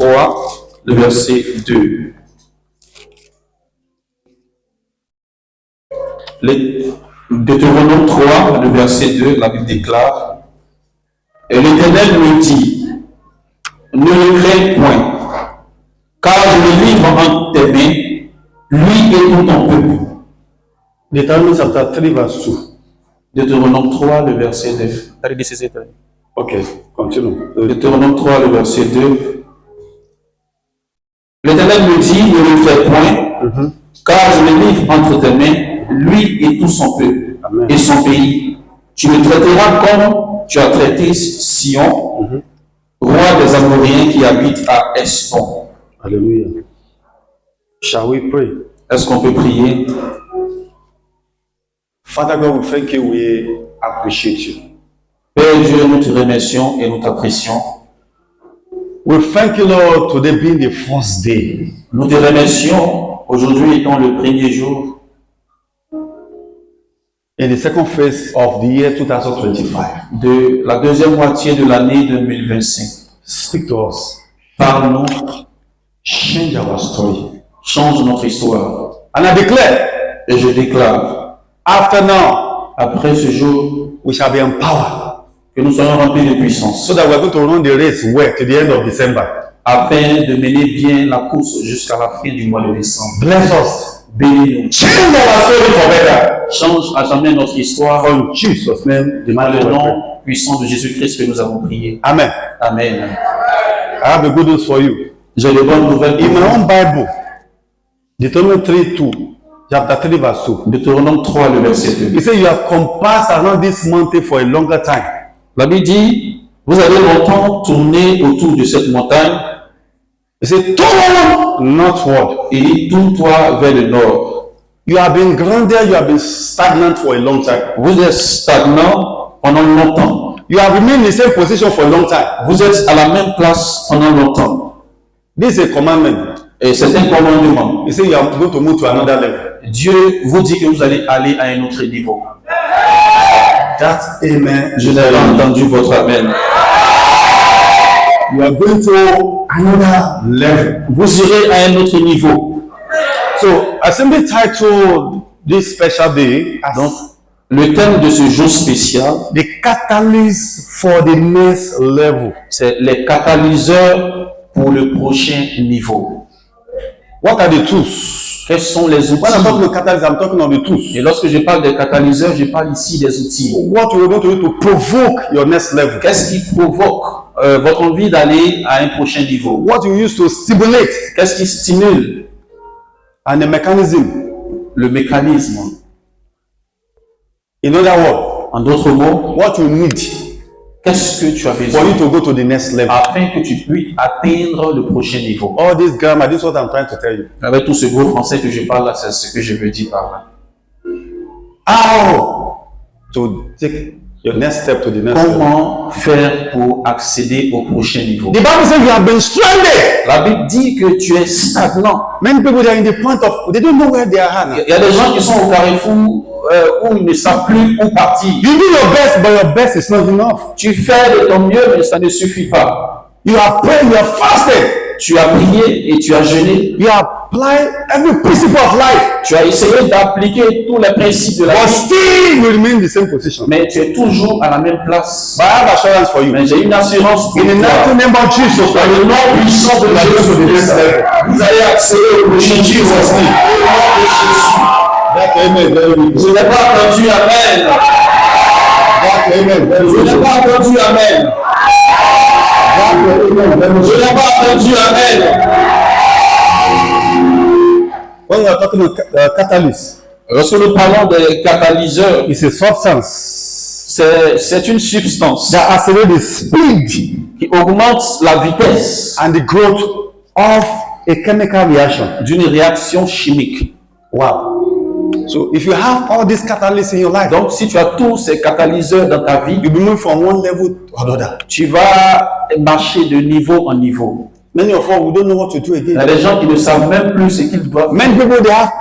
3, le verset 2. Deutéronome 3, le verset 2, la Bible déclare: et l'Éternel me dit, ne le crains point, car je le livre entre tes mains, lui et tout ton peuple. Deuteronomy chapter 3 verse 2. Deutéronome 3, le verset 2. Ok, continue. Deutéronome 3, le verset 2. L'Éternel me dit, ne le crains point, car je le livre entre tes mains, lui et tout son peuple. Amen. Et son pays. Tu le traiteras comme tu as traité Sion, roi des Amoréens qui habite à Esbon. Alléluia. Shall we pray? Est-ce qu'on peut prier? Father God, we thank you, we appreciate you. Père Dieu, nous te remercions et nous t'apprécions. We thank you, Lord, today being the first day. Nous te remercions, aujourd'hui étant le premier jour In the second phase of the year 2025. de la deuxième moitié de l'année 2025. Speak to us. Parle-nous, Change our story. change notre histoire. And I declare, Et je déclare, after now, après ce jour, we shall be empowered que nous soyons remplis de puissance, so that we're going to run the race well to the end of December. afin de mener bien la course jusqu'à la fin du mois de décembre. Bless us. Bénis-nous. Change our story for better. Change à jamais notre histoire. In Jesus' name, the Dans mighty le name. nom puissant de Jésus-Christ que nous avons prié. Amen. Amen. I have a good news for you. J'ai de bonnes nouvelles pour In my vous. own Bible, Deuteronomy 3:2, chapter 3 verse 2. Deutéronome 3, le verset 2. He said, you have compassed around this mountain for a longer time. La Bible dit, vous allez longtemps tourner autour de cette montagne He said, turn northward. et tourne-toi vers le nord. You have been grounded, you have been stagnant for a long time. Vous êtes stagnant pendant longtemps. You have remained in the same position for a long time. Vous êtes à la même place pendant longtemps. This is a commandment. Et c'est un commandement. He said, you are going to move to another level. Dieu vous dit que vous allez aller à un autre niveau. That amen. Je n'ai pas entendu votre amen. You are going to another level. Vous irez à un autre niveau. So I simply titled this special day as Donc, le thème de ce jour spécial, the catalyst for the next level. c'est les catalyseurs pour le prochain niveau. What are the tools? Quels sont les outils? When I'm talking about catalyst, I'm talking of the tools. Et lorsque je parle des catalyseurs, je parle ici des outils. What you are going to do to provoke your next level. Qu'est-ce qui provoque votre envie d'aller à un prochain niveau? What you use to stimulate. Qu'est-ce qui stimule? And the mechanism. Le mécanisme. In other words, En d'autres mots, what you need qu'est-ce que tu as for besoin you to go to the next level. afin que tu puisses atteindre le prochain niveau? All this grammar, this is what I'm trying to tell you. Avec tout ce gros français que je parle là, c'est ce que je veux dire par là. How to take your next step to the next level. Comment faire pour accéder au prochain niveau? The Bible says you have been stranded. La Bible dit que tu es stagnant. Many people they are in the point of they don't know where they are at. Il y a des gens qui sont au carrefour où ils ne savent plus où partir. You do your best, but your best is not enough. Tu fais de ton mieux, mais ça ne suffit pas. You are praying, you are fasting, Tu as prié et tu as jeûné. you apply every principle of life, Tu as essayé d'appliquer tous les principes de la but vie, still you remain in the same position. mais tu es toujours à la même place. But I have assurance for you. Mais j'ai une assurance pour In the toi. mighty name of Jesus, Dans le nom puissant de Jésus, vous allez accéder au prochain niveau. Au nom de Jésus. Amen. Je n'ai pas entendu Amen. Je n'ai pas entendu Amen. Je n'ai pas entendu Amen. When we are talking about catalyst, Lorsque nous parlons des catalyseurs, it's a substance c'est une substance that accelerates the speed qui augmente la vitesse and the growth of a chemical reaction. d'une réaction chimique. Wow. So if you have all these catalysts in your life, Donc, si tu as tous ces catalyseurs dans ta vie, you'll be moving from one level to another. tu vas marcher de niveau en niveau. Many of us, we don't know what to do Il y again. a des gens qui ne savent même plus ce qu'ils doivent faire. Many people, they have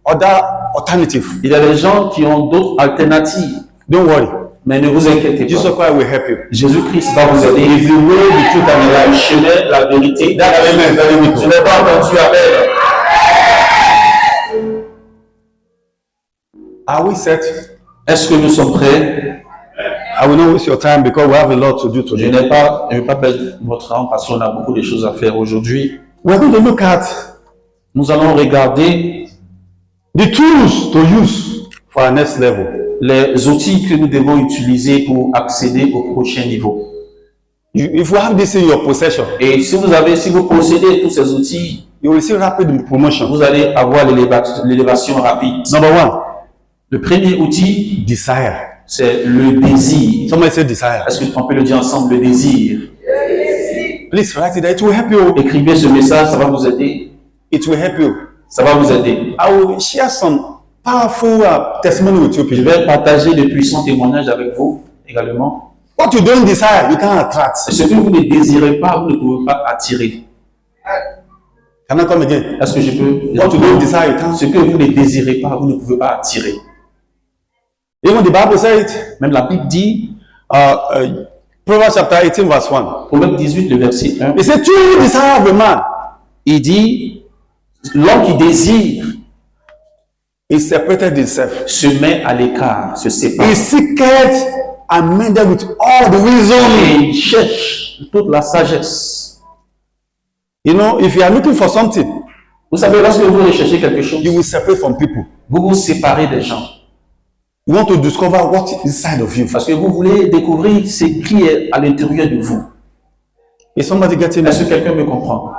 other alternatives. Il y a des gens qui ont d'autres alternatives. Don't worry. Mais ne vous inquiétez Jesus pas. Christ will help you. Jésus-Christ va vous aider. He's the way, the truth, and the Le life. chemin, la vérité. That amen is very Je good. n'ai pas entendu avec. Are we set? Est-ce que nous sommes prêts? I will not waste your time because we have a lot to do Je today. ne vais pas perdre votre temps parce qu'on a beaucoup de choses à faire aujourd'hui. We're going to look at Nous allons regarder the tools to use for our next level. les outils que nous devons utiliser pour accéder au prochain niveau. If you have this in your possession, Et si vous possédez tous ces outils, you will see rapid promotion. vous allez avoir l'élévation rapide. Number one, Le premier outil, desire. c'est le désir. Somebody say desire. Est-ce qu'on peut le dire ensemble, le désir? Please write it down. It will help you. Écrivez ce message, ça va vous aider. It will help you. Ça va vous aider. I will share some powerful testimony with you Je people. vais partager de puissants témoignages avec vous également. What you don't desire, you can't attract. Ce que vous ne désirez pas, vous ne pouvez pas attirer. Can I come again? Est-ce que je peux? What you don't desire, you can't. Ce que vous ne désirez pas, vous ne pouvez pas attirer. Even the Bible says it. Même la Bible dit, Proverbs chapter 18 verse 1. Proverbe 18, le verset 1, It says, true desire of a man il dit, l'homme qui désire is separated himself. se met à l'écart, se sépare. He seeketh and mended with all the wisdom. Et il cherche toute la sagesse. You know, if you are looking for something, Vous savez, lorsque vous recherchez quelque chose, you will separate from people. vous vous séparez des gens. You want to discover what is inside of you. Parce que vous voulez découvrir ce qui est à l'intérieur de vous. Is somebody getting me? Est-ce que quelqu'un me comprend?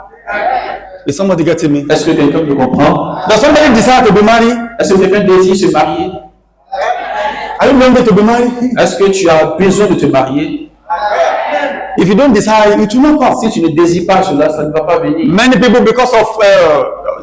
Is somebody getting me? Est-ce que quelqu'un me comprend? Does somebody desire to be married? Est-ce que quelqu'un désire se marier? Are you ready to be married? Est-ce que tu as besoin de te marier? If you don't desire, it will not come. Si tu ne désires pas cela, ça ne va pas venir. Many people, because of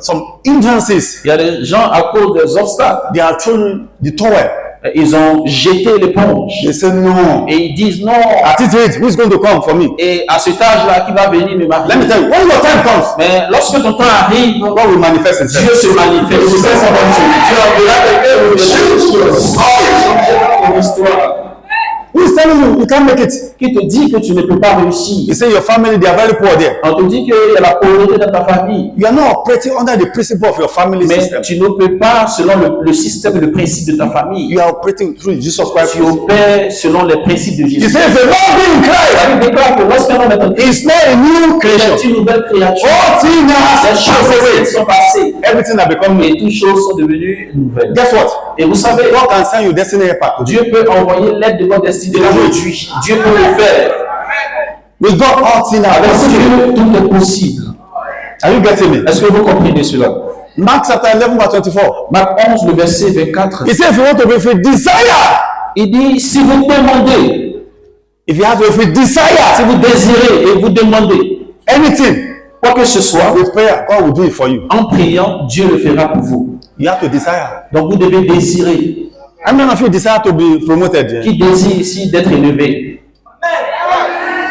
some hindrances, Il y a des gens à cause des obstacles. they are throwing the towel. Ils ont jeté l'éponge. They say no. Et ils disent non. At this age, who is going to come for me? Et à cet âge-là, qui va venir me Let me marier? tell you, when your time comes, Mais lorsque ton temps arrive, God will manifest himself. Dieu se manifeste. Dieu enverra quelqu'un de l'histoire. Who is telling you you can't make it? Qui te dit que tu ne peux pas He réussir? say your family, they are very poor there. On te dit qu'il y a la pauvreté dans ta famille. You are not operating under the principle of your family Mais system. tu n'opères pas selon le système et le principe de ta famille. You are operating through Jesus Christ. Tu opères selon les principes de He Jésus. says the Lord being Christ La Bible déclare que lorsqu'un homme est en Christ, is not a new il est creation. une nouvelle créature. All things Les have choses passed away. sont passées Everything has become new. et toutes choses sont devenues nouvelles. Guess what? Et vous savez, God can send you destiny helper. Dieu peut envoyer l'aide de votre destinée aujourd'hui. Dieu peut le faire. With God, all things are Avec possible. Dieu, tout est possible. Are you getting me? Est-ce que vous comprenez cela? Mark chapter 11 verse 24. Marc 11, le verset 24. He says if you want to be free, desire. Il dit, si vous demandez, If you have to be free, desire. si vous désirez et vous demandez Anything quoi que ce soit, with prayer, God will do it for you. en priant, Dieu le fera pour vous. You have to desire. Donc vous devez désirer. How many of you desire to be promoted? Yeah? Qui désire ici d'être élevé?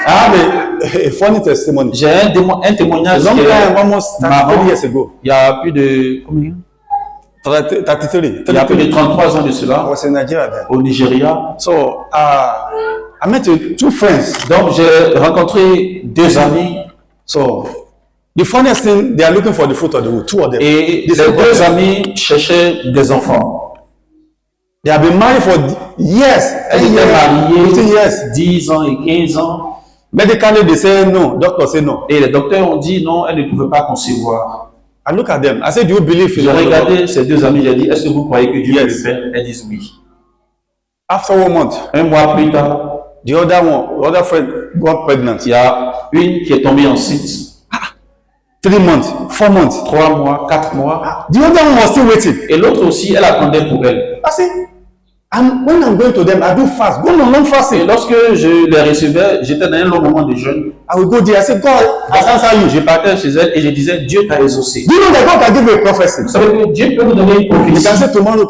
I have a funny testimony. J'ai un témoignage Long qui time, est almost 33 marrant. years ago. Il y a plus de combien? 33. Il y a plus de 33 ans de I cela was in Nigeria then. au Nigeria. So I met two friends. Donc j'ai rencontré deux amis So the funniest thing, they are looking for the fruit of the wood. Two of them. et les deux amis cherchaient des enfants. They have been married for years. Elles 10 étaient years, 15 mariées years. 10 ans et 15 ans. Medically, they say no. Doctor say no. Et les docteurs ont dit non, elles ne pouvaient pas concevoir. I look at them. I said, do you believe in J'ai God? regardé ces deux amis, j'ai dit, est-ce que vous croyez que Dieu peut le Yes. faire? Elles disent oui. After 1 month, Un mois plus tard, the other friend got pregnant. il y a une qui est tombée enceinte. 3 months, 4 months. 3 mois, 4 mois. The other one was still waiting. Et l'autre aussi, elle attendait pour elle. I said, when I'm going to them, I do fast. Go on long Et fasting. lorsque je les recevais, j'étais dans un long moment de jeûne. I will go there. I said, God has answered you. Je partais chez elle et je disais, Dieu t'a exaucé. Do you know that God can give you a prophecy? Vous savez que Dieu peut vous donner une He can prophétie. say tomorrow you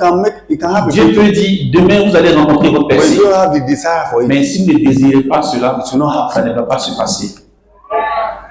can have a Dieu baby. peut dire, demain vous allez rencontrer votre But personne. you don't have the desire for it. Mais si vous ne désirez pas cela, It will not happen. ça ne va pas se passer.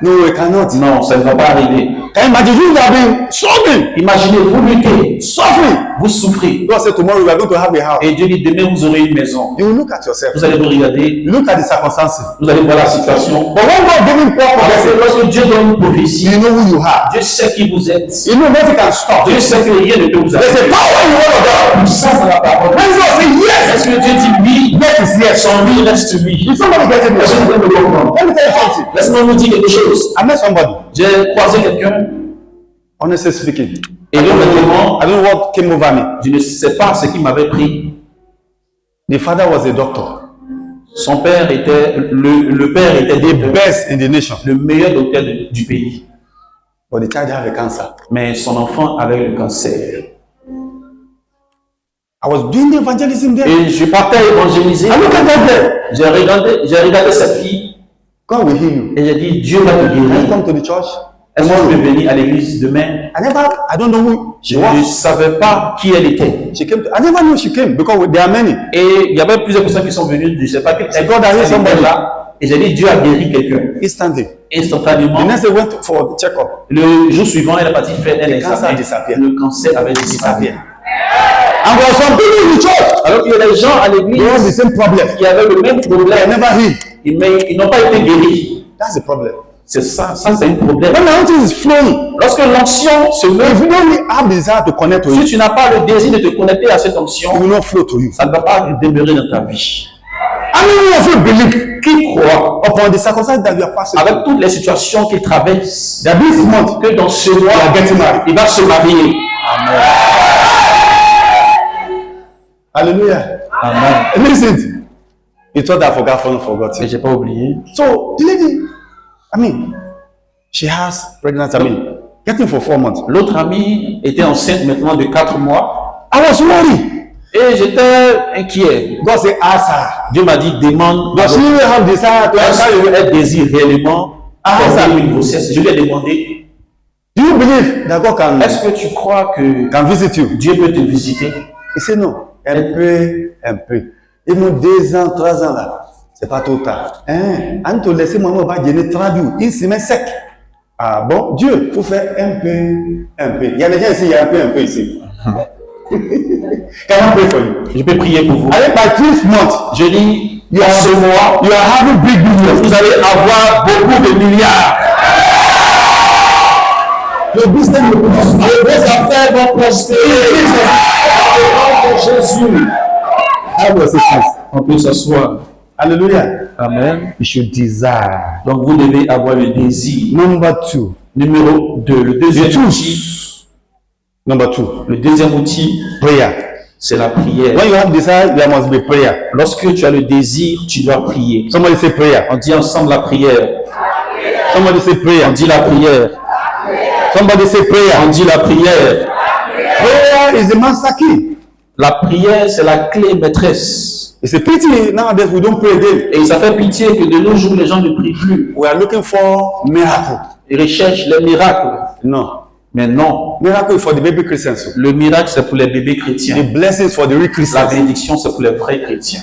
No, it cannot. Non, ça ne va pas arriver. Can you imagine you have been struggling, Imaginez, vous luttez, suffering, vous souffrez. God said, tomorrow we are going to have a house. Et Dieu dit, demain vous aurez une maison. You will look at yourself. Vous allez vous regarder, Look at the circumstances. vous allez voir la situation. But when God gave him poor Parce prophecy, que lorsque Dieu donne une prophétie, you know who you are. Dieu sait qui vous êtes. You know nothing can stop. Dieu sait que rien ne peut vous There's a arrêter. power in the word of God. Puissance dans la parole. When God say yes, Est-ce que Dieu dit oui? yes is yes. Son oui reste oui. If somebody gets it, Est-ce que vous pouvez me comprendre? let me tell you something. Laisse-moi vous dire quelque chose. I met somebody, J'ai croisé quelqu'un honestly speaking. et honnêtement, I don't know what came over me. je ne sais pas ce qui m'avait pris. The father was a doctor, Son père était, le père était the best in the nation. le meilleur docteur du pays. But the child had a cancer. Mais son enfant avait le cancer. I was doing the evangelism there. Et je partais évangéliser. I look at that there. J'ai regardé cette fille God will heal you. et j'ai dit, Dieu va te Can you guérir. come to the church? Est-ce que je peux venir à l'église demain? I don't know who she Je ne was. savais pas qui elle était. She came. I never knew she came because there are many. Et il y avait plusieurs personnes qui sont venues, je ne sais pas qui And God had healed somebody. là. Et j'ai dit, Dieu a guéri quelqu'un. Instantly. Instantanément, The next day went for the checkup. le jour suivant, elle est partie faire un cancer examen. disappeared. Le cancer avait disparu. And there are some people in the church. Alors qu'il y a des gens à They have the l'église same problem. qui avaient le même They are problème, never healed. mais ils n'ont pas été guéris. That's the problem. C'est ça c'est un problème. When the anointing is flowing, Lorsque l'onction se if meut, you don't have the desire to connect to si it, tu n'as pas le désir de te connecter à cette it onction, will not flow to you. ça ne va pas demeurer dans ta vie. How many of you believe Qui croit, upon the circumstances that you are passing avec through, toutes les situations qu'il traverse, that this month que dans ce mois, you are getting married? il va se marier? Hallelujah. Amen. Listen, you thought I forgot Et it. j'ai pas oublié. So the lady, she has pregnancy. Getting for 4 months. L'autre amie était enceinte maintenant de 4 mois. I was worried. Et j'étais inquiet. God said, ask her. Dieu m'a dit, demande. Does she really have desire to enter? Elle désire réellement avoir une grossesse. Je lui ai demandé, Do you believe that God est-ce que tu crois que can visit you? Dieu peut te visiter? He said no. Un peu. Even 2 ans, 3 ans là, c'est pas trop tard. On te laisse maman va gagner 30 jours. Il se met sec. Ah bon, Dieu, faut faire un peu. Il y a des gens ici, il y a un peu ici. Can I pray for you? Je peux prier pour vous. Allez, by this month, Je dis, en ce mois, you are having big business. vous allez avoir beaucoup de milliards. Your business will be Et vos affaires vont prospérer. Au nom de Jésus. How was it? On peut s'asseoir. Hallelujah. Amen. You should desire. Donc vous devez avoir le désir. Number 2. Numéro 2. Le deuxième outil. Number 2. Le deuxième outil, Prayer. c'est la prière. When you have desire, there must be prayer. Lorsque tu as le désir, tu dois prier. Somebody say prayer. On dit ensemble la prière. Somebody say prayer. On dit la prière. Somebody say prayer. On dit la prière. Prayer is the master key. La prière, c'est la clé maîtresse. It's a pity nowadays we don't pray again. Et ça fait pitié que de nos jours, les gens ne prient plus. We are looking for miracle. Ils recherchent les miracles. No. Mais non, Miracle is for the baby Christians. le miracle, c'est pour les bébés chrétiens. The blessings for the real La Christians. bénédiction, c'est pour les vrais chrétiens.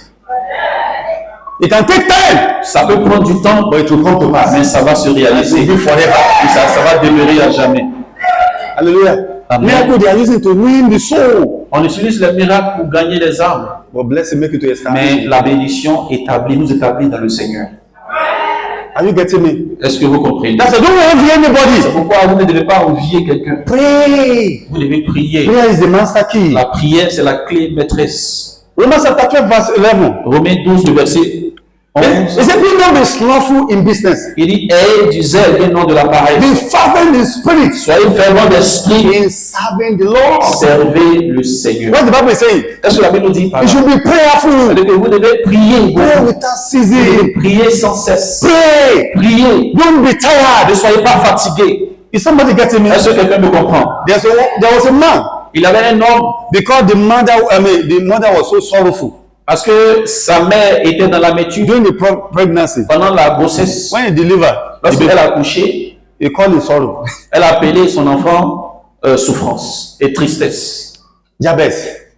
It can take time, Ça peut prendre du temps, but it will come to pass. mais ça va se réaliser. It will be forever. Et ça va demeurer à jamais. Hallelujah. Amen. Miracle they are using to win the soul. On utilise les miracles pour gagner les âmes. But blessing make you to establish. Mais la bénédiction nous établit dans le Seigneur. Are you getting me? Est-ce que vous comprenez? That's why don't envy C'est anybody. pourquoi vous ne devez pas envier quelqu'un. Pray. Vous devez prier. Prayer is the master key. La prière, c'est la clé maîtresse. Romans chapter 12 verse 11. Romains 12, le verset He 11. said, "Be not be slothful in business. Il dit, ayez du zèle et non de la paresse. Be fervent in spirit Soyez fervents d'esprit. in serving the Lord." Servez le Seigneur. What the Bible is saying? Qu'est-ce que la Bible nous dit par You là? should be prayerful. C'est-à-dire que vous devez prier. Pray Vous without devez ceasing. prier sans cesse. Pray. Priez. Don't be Ne tired. soyez pas fatigués. Is somebody getting me? Est-ce que quelqu'un me comprend? There was a man Il avait un homme because the mother was so sorrowful parce que sa mère était dans l'amertume during the pregnancy. pendant la grossesse. When he delivered, Lorsqu'elle a accouché, he called it sorrow. elle a appelé son enfant souffrance et tristesse. Jabez.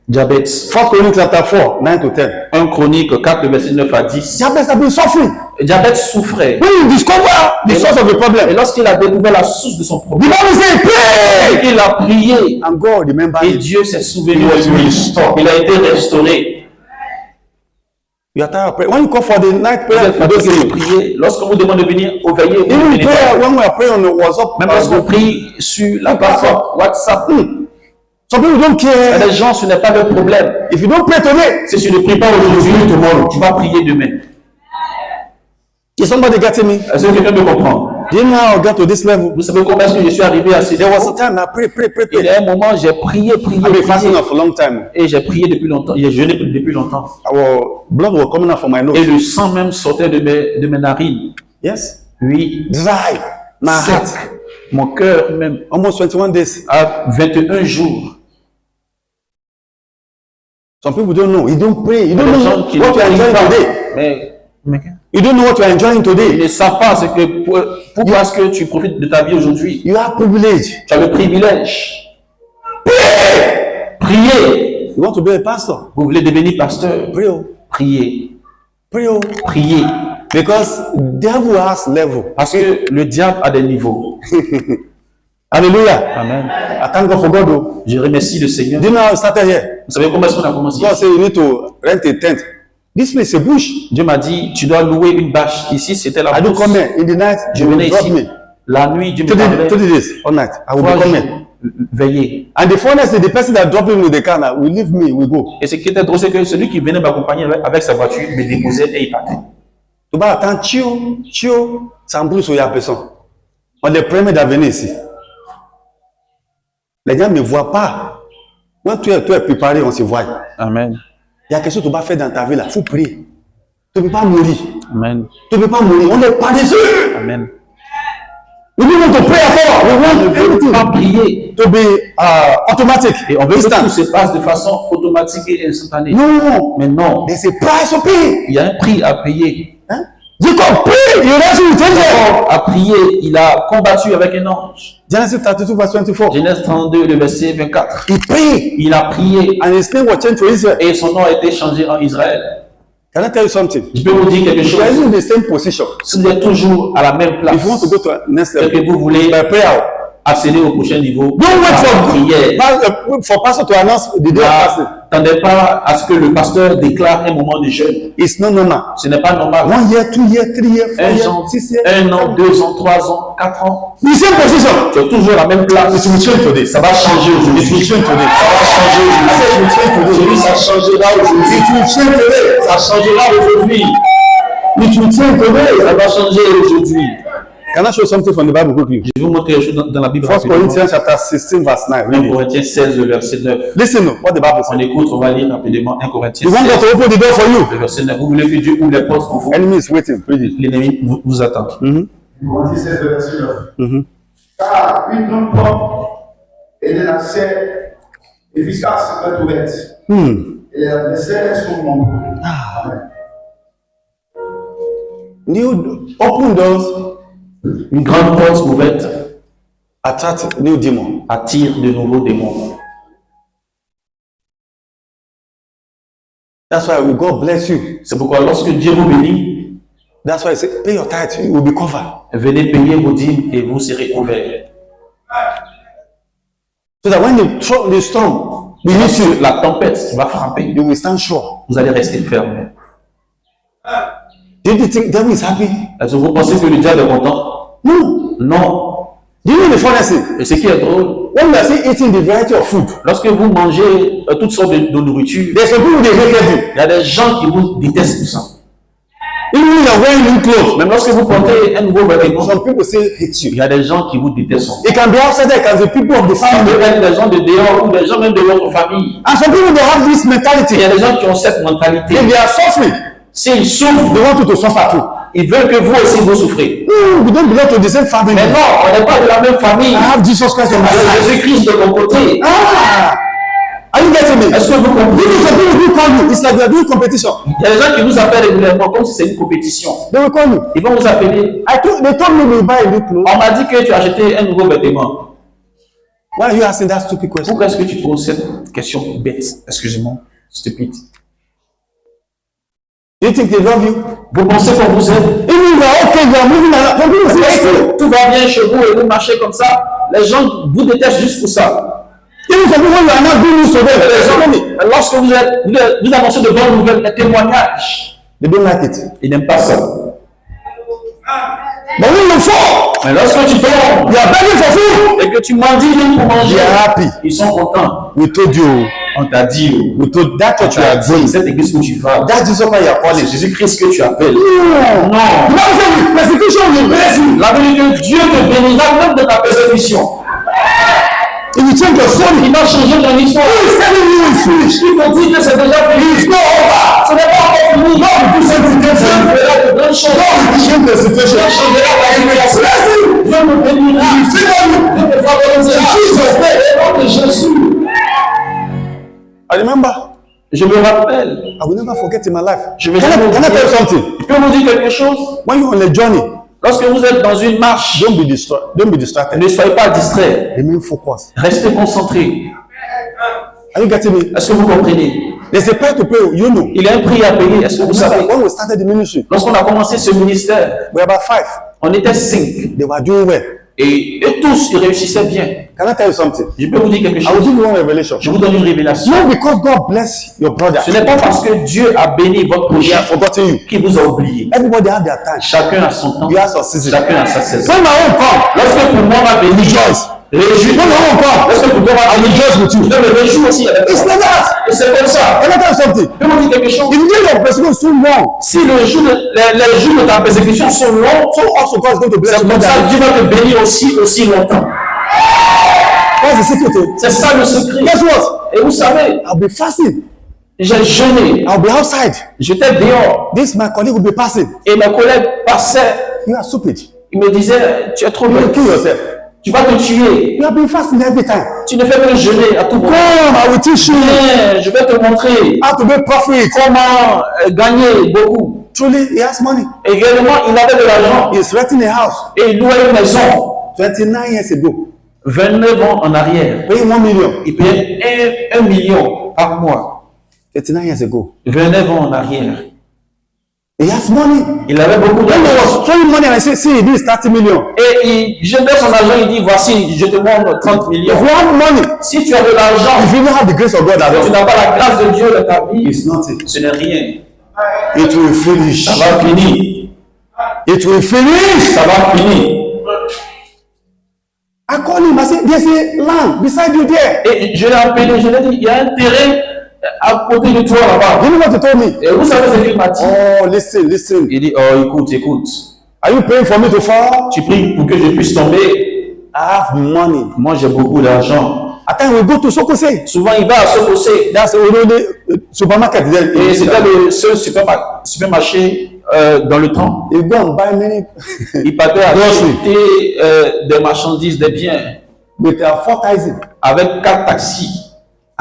Diabète. 1 Chroniques chapter 4, 9 to 10. 1 Chronique 4, le verset 9 à 10. Jabez has been suffering. Diabète souffrait. When you discover the source of the Et problem, lorsqu'il a découvert la source de son the problème, Bible says, pray. il a prié. And God remember Et him. Dieu s'est souvenu He was de lui. restored. Il a été restauré. You are tired of praying. When you call for the night Vous prayer, êtes you don't fatigué give de you. prier. Lorsqu'on vous demande de venir au veiller, vous ne Even venez prayer, pas. when we are praying on the WhatsApp, Même lorsqu'on prie sur la plateforme WhatsApp, some people don't il y a care. des gens, ce n'est pas leur problème. If you don't pray today, Si tu ne pries pas aujourd'hui, tu vas prier demain. is somebody getting me? Est-ce que quelqu'un me comprend? Do you know how I got to this level? Vous savez comment est-ce que je suis arrivé à ce There was niveau? a time I pray. Il y a un moment, j'ai prié, I've been fasting prié. for a long time. Et j'ai prié depuis longtemps. J'ai jeûné depuis longtemps. Our blood was coming out from my Et nose. le sang même sortait de mes narines. Yes. Oui. Dry. My Sec. heart. Mon cœur même. Almost 21 days. À 21 jours. Some people don't know. You don't pray. You Il y a don't des know gens qui what you are ne enjoying prient pas. today. Mais You don't know what you are enjoying ils today. ne savent pas ce que, pourquoi est-ce que tu profites de ta vie aujourd'hui. You have privilege. Tu as le privilège. Priez. You want to be a pastor? Vous voulez devenir pasteur? Pray. Oh. Priez. Pray. Oh. Priez. Because devil has level. Parce que le diable a des niveaux. Hallelujah. Amen. I thank God for God. Oh. Je remercie le Seigneur. Do you know how it started here? Vous savez comment est-ce qu'on a commencé? God said you need to rent a tent. This place is a bush. Dieu m'a dit, tu dois louer une bâche. Ici, c'était la I do brousse. come here in the night. Je You will venais drop ici. me. La nuit, Dieu me 30 parlait. days all night. I will 3 be coming. jours, veiller. And the funniest thing, the person that dropped me with the car now will leave me, we go. Et ce qui était drôle, c'est que celui qui venait m'accompagner avec sa voiture me déposait et il partait. Tu vas attendre, chio, sans brousse, il y a personne. On est premier d'avenir ici. Les gens ne me voient pas. Quand tu es préparé, on se voit. Amen. Il y a quelque chose que tu vas faire dans ta vie là. Il faut prier. Tu ne peux pas mourir. Amen. Tu ne peux pas mourir. On est paresseux. Amen. We don't want to pray at all. We want On ne veut everything pas prier. to be automatic. Et on veut que Instant. tout se passe de façon automatique et instantanée. No. Mais non, There's a price to pay. il y a un prix à payer. Hein? Jacob pray. You wrestle with angel. Jacob a prié, il a combattu avec un ange. Genesis 32 verse 24. Genèse 32, le verset 24. He prayed. Il a prié And his name was changed to Israel. et son nom a été changé en Israël. Can I tell you something? Je peux vous dire quelque If you are chose. in the same position, Si vous êtes toujours à la même place if you want to go to next et level, que vous voulez by prayer, accéder au prochain niveau, don't wait par for prière. for pastor to announce the day of fasting. N'attendez pas à ce que le pasteur déclare un moment de jeûne. It's not normal. Ce n'est pas normal. 1 year, 2 years, 3 years, 4 Un years, an, 6 years. 1 an, 2 ans, 3 ans, 4 ans. The same position. Tu es toujours à la même place. It will change today. Ça va changer aujourd'hui. It will change today. Ça va changer I said it will change aujourd'hui. today. J'ai dit, ça changera aujourd'hui. It will change today. Ça changera aujourd'hui. It will change today. Ça va changer aujourd'hui. Can I show something from the Bible quickly? Je vais vous montrer quelque chose dans la Bible. 1 Corinthians chapter 16 verse 9. 1 Read it. Corinthiens 16, le verset 9. Listen to what the Bible On says. écoute, on va lire rapidement 1 Corinthiens You want 16, God to open the door for you? le verset 9. Vous voulez que Dieu ouvre les portes pour vous. Enemy is waiting. Read it. L'ennemi vous attend. Corinthiens 16, verset 9. Car une grande porte est un accès efficace est ouverte. Et les adversaires sont nombreux. Amen. New open doors Une grande porte ouverte attract new demons. attire de nouveaux démons. That's why God bless you. C'est pourquoi lorsque Dieu vous bénit, That's why I say pay your tithe, you will be covered. venez payer vos dîmes et vous serez couverts. So that when the storm will hit Lorsque you, la tempête va frapper, you will stand sure. vous allez rester ferme. Do you think devil is happy? Est-ce que vous pensez que le diable est content? No. Non. Do you know the funny thing? Et ce qui est drôle, When you are still eating the variety of food, lorsque vous mangez toutes sortes de nourriture, there's some people they hated you. il y a des gens qui vous détestent pour ça. Even when you are wearing new clothes, Même lorsque vous portez un nouveau vêtement, some people still hate il you. y a des gens qui vous détestent. It can be outside there, it can be people of the Ça family. peut être des gens de dehors ou des gens même de votre famille. And some people they have this Il y mentality. a des gens qui ont cette mentalité. If they are suffering, S'ils souffrent, they want you to suffer too. ils veulent que vous aussi vous souffrez. No, we don't belong to the same family. Mais non, on n'est pas de la même famille. I have Jesus Christ on my C'est side. Jésus-Christ de mon côté. Ah! Are you getting me? Est-ce que vous You comprenez? know some people do call you. It's like we are doing competition. Il y a des gens qui vous appellent régulièrement comme si c'est une compétition. They will call you. Ils vont vous appeler. They told me to buy a new clothes. On m'a dit que tu as acheté un nouveau vêtement. Why are you asking that stupid question? Pourquoi est-ce que tu poses cette question bête? Excusez-moi, stupide. Do you think they love you? Vous pensez qu'on vous aime? Even you are okay, you are moving around. Est-ce que tout va bien chez vous et vous marchez comme ça? Les gens vous détestent juste pour ça. Even some people you are not doing so well. Lorsque vous annoncez de bonnes nouvelles, des témoignages, They don't like it. ils n'aiment pas ça. But when you fall, Mais lorsque tu tombes you are begging for food. et que tu mendies même pour manger, They are happy. ils sont contents. We told you. On t'a dit, We told that church tu you as are going. dit, cette église où tu vas, That's Jesus Christ you are calling. c'est Jésus-Christ que tu appelles. No. Non. The Bible says with persecution will bless you. La vérité, Dieu te bénira même de ta persécution. If you change your story, Il va changer ton histoire. he is telling you it's finished. Il te dit que c'est déjà fini. It's not over. Ce n'est pas encore fini. God will do something Dieu different. fera de grandes choses. God will change the Dieu situation. changera ta situation. Bless you. Dieu me bénira. He will favor you. Dieu me favorisera. Jesus' name. Au nom de Jésus. I remember. Je me rappelle. I will never forget in my life. Je vais Can jamais I tell you oublier. something? Je peux vous dire quelque chose. When you're on a journey, Lorsque vous êtes dans une marche, don't be distracted. ne soyez pas distrait. Remain focused. Restez concentré. Are you getting me? Est-ce que vous comprenez? There's a price to pay. You know. Il y a un prix à payer. Est-ce que vous savez? When we started the ministry, Lorsqu'on a commencé ce ministère, we were about 5. on était 5. They were doing well. Et eux tous, ils réussissaient bien. Can I tell you something? Je peux vous dire quelque I will chose. give you one revelation. Je vous donne une révélation. Not because God bless your brother. Ce n'est pas parce que Dieu a béni votre He projet has forgotten you. qu'il vous a oublié. Everybody have their time. Chacun a son temps. You have your season. Chacun a sa saison. When my own come, Lorsque pour moi va venir, rejoice. réjouis. When my own come, Lorsque pour toi va I will venir, rejoice with you. je me réjouis aussi avec It's toi. like that. Et c'est comme ça. Can I tell you something? Je peux vous dire quelque chose. If you get your persecution so long, Si les jours de ta persécution sont longs, so also God is going to bless c'est you. comme ça que Dieu va te bénir aussi longtemps. What's the secret? C'est ça le secret. Guess what? Et vous savez, I'll be fasting. j'ai jeûné. I'll be outside. J'étais dehors. This my colleague will be passing. Et mes collègues passaient. You are stupid. Ils me disaient, tu es trop You will bête. kill yourself. Tu vas te tuer. You have been fasting every time. Tu ne fais que jeûner à tout moment. Come, I will teach you Viens, je vais te montrer how to make profit. comment gagner beaucoup. Truly, he has money. Et réellement, il avait de l'argent. He's renting a house. Et il louait une maison. 29 years ago. 29 ans en arrière. Paying 1 million. Il payait 1 million par mois. 39 years ago. 29 ans en arrière. He has money. Il avait beaucoup When he d'argent. was throwing money, I said, see, this is 30 million. Et il jetait son argent, il dit, voici, je te montre 30 If millions. you have money, Si tu as de l'argent, if you don't have the grace of God at tu all, n'as pas la grâce de Dieu dans ta vie, it's nothing. ce n'est rien. It will finish. Ça va finir. It will finish. Ça va finir. I call him. I say, there's a land beside you there. Et je l'ai appelé, je lui ai dit, il y a un terrain à côté de toi là-bas. You know what he told me? Et vous savez ce qu'il m'a dit? Oh, listen. Il dit, oh, écoute, écoute. Are you praying for me to fall? Tu pries pour que je puisse tomber. I have money. Moi, j'ai beaucoup d'argent. At times we go to Sokose. Souvent, il va à Sokose. That's the supermarket there. Et c'était le seul supermarché dans le temps. You go and buy many Il partait à Grocery. acheter des marchandises, des biens, with 4,000. avec 4 taxis.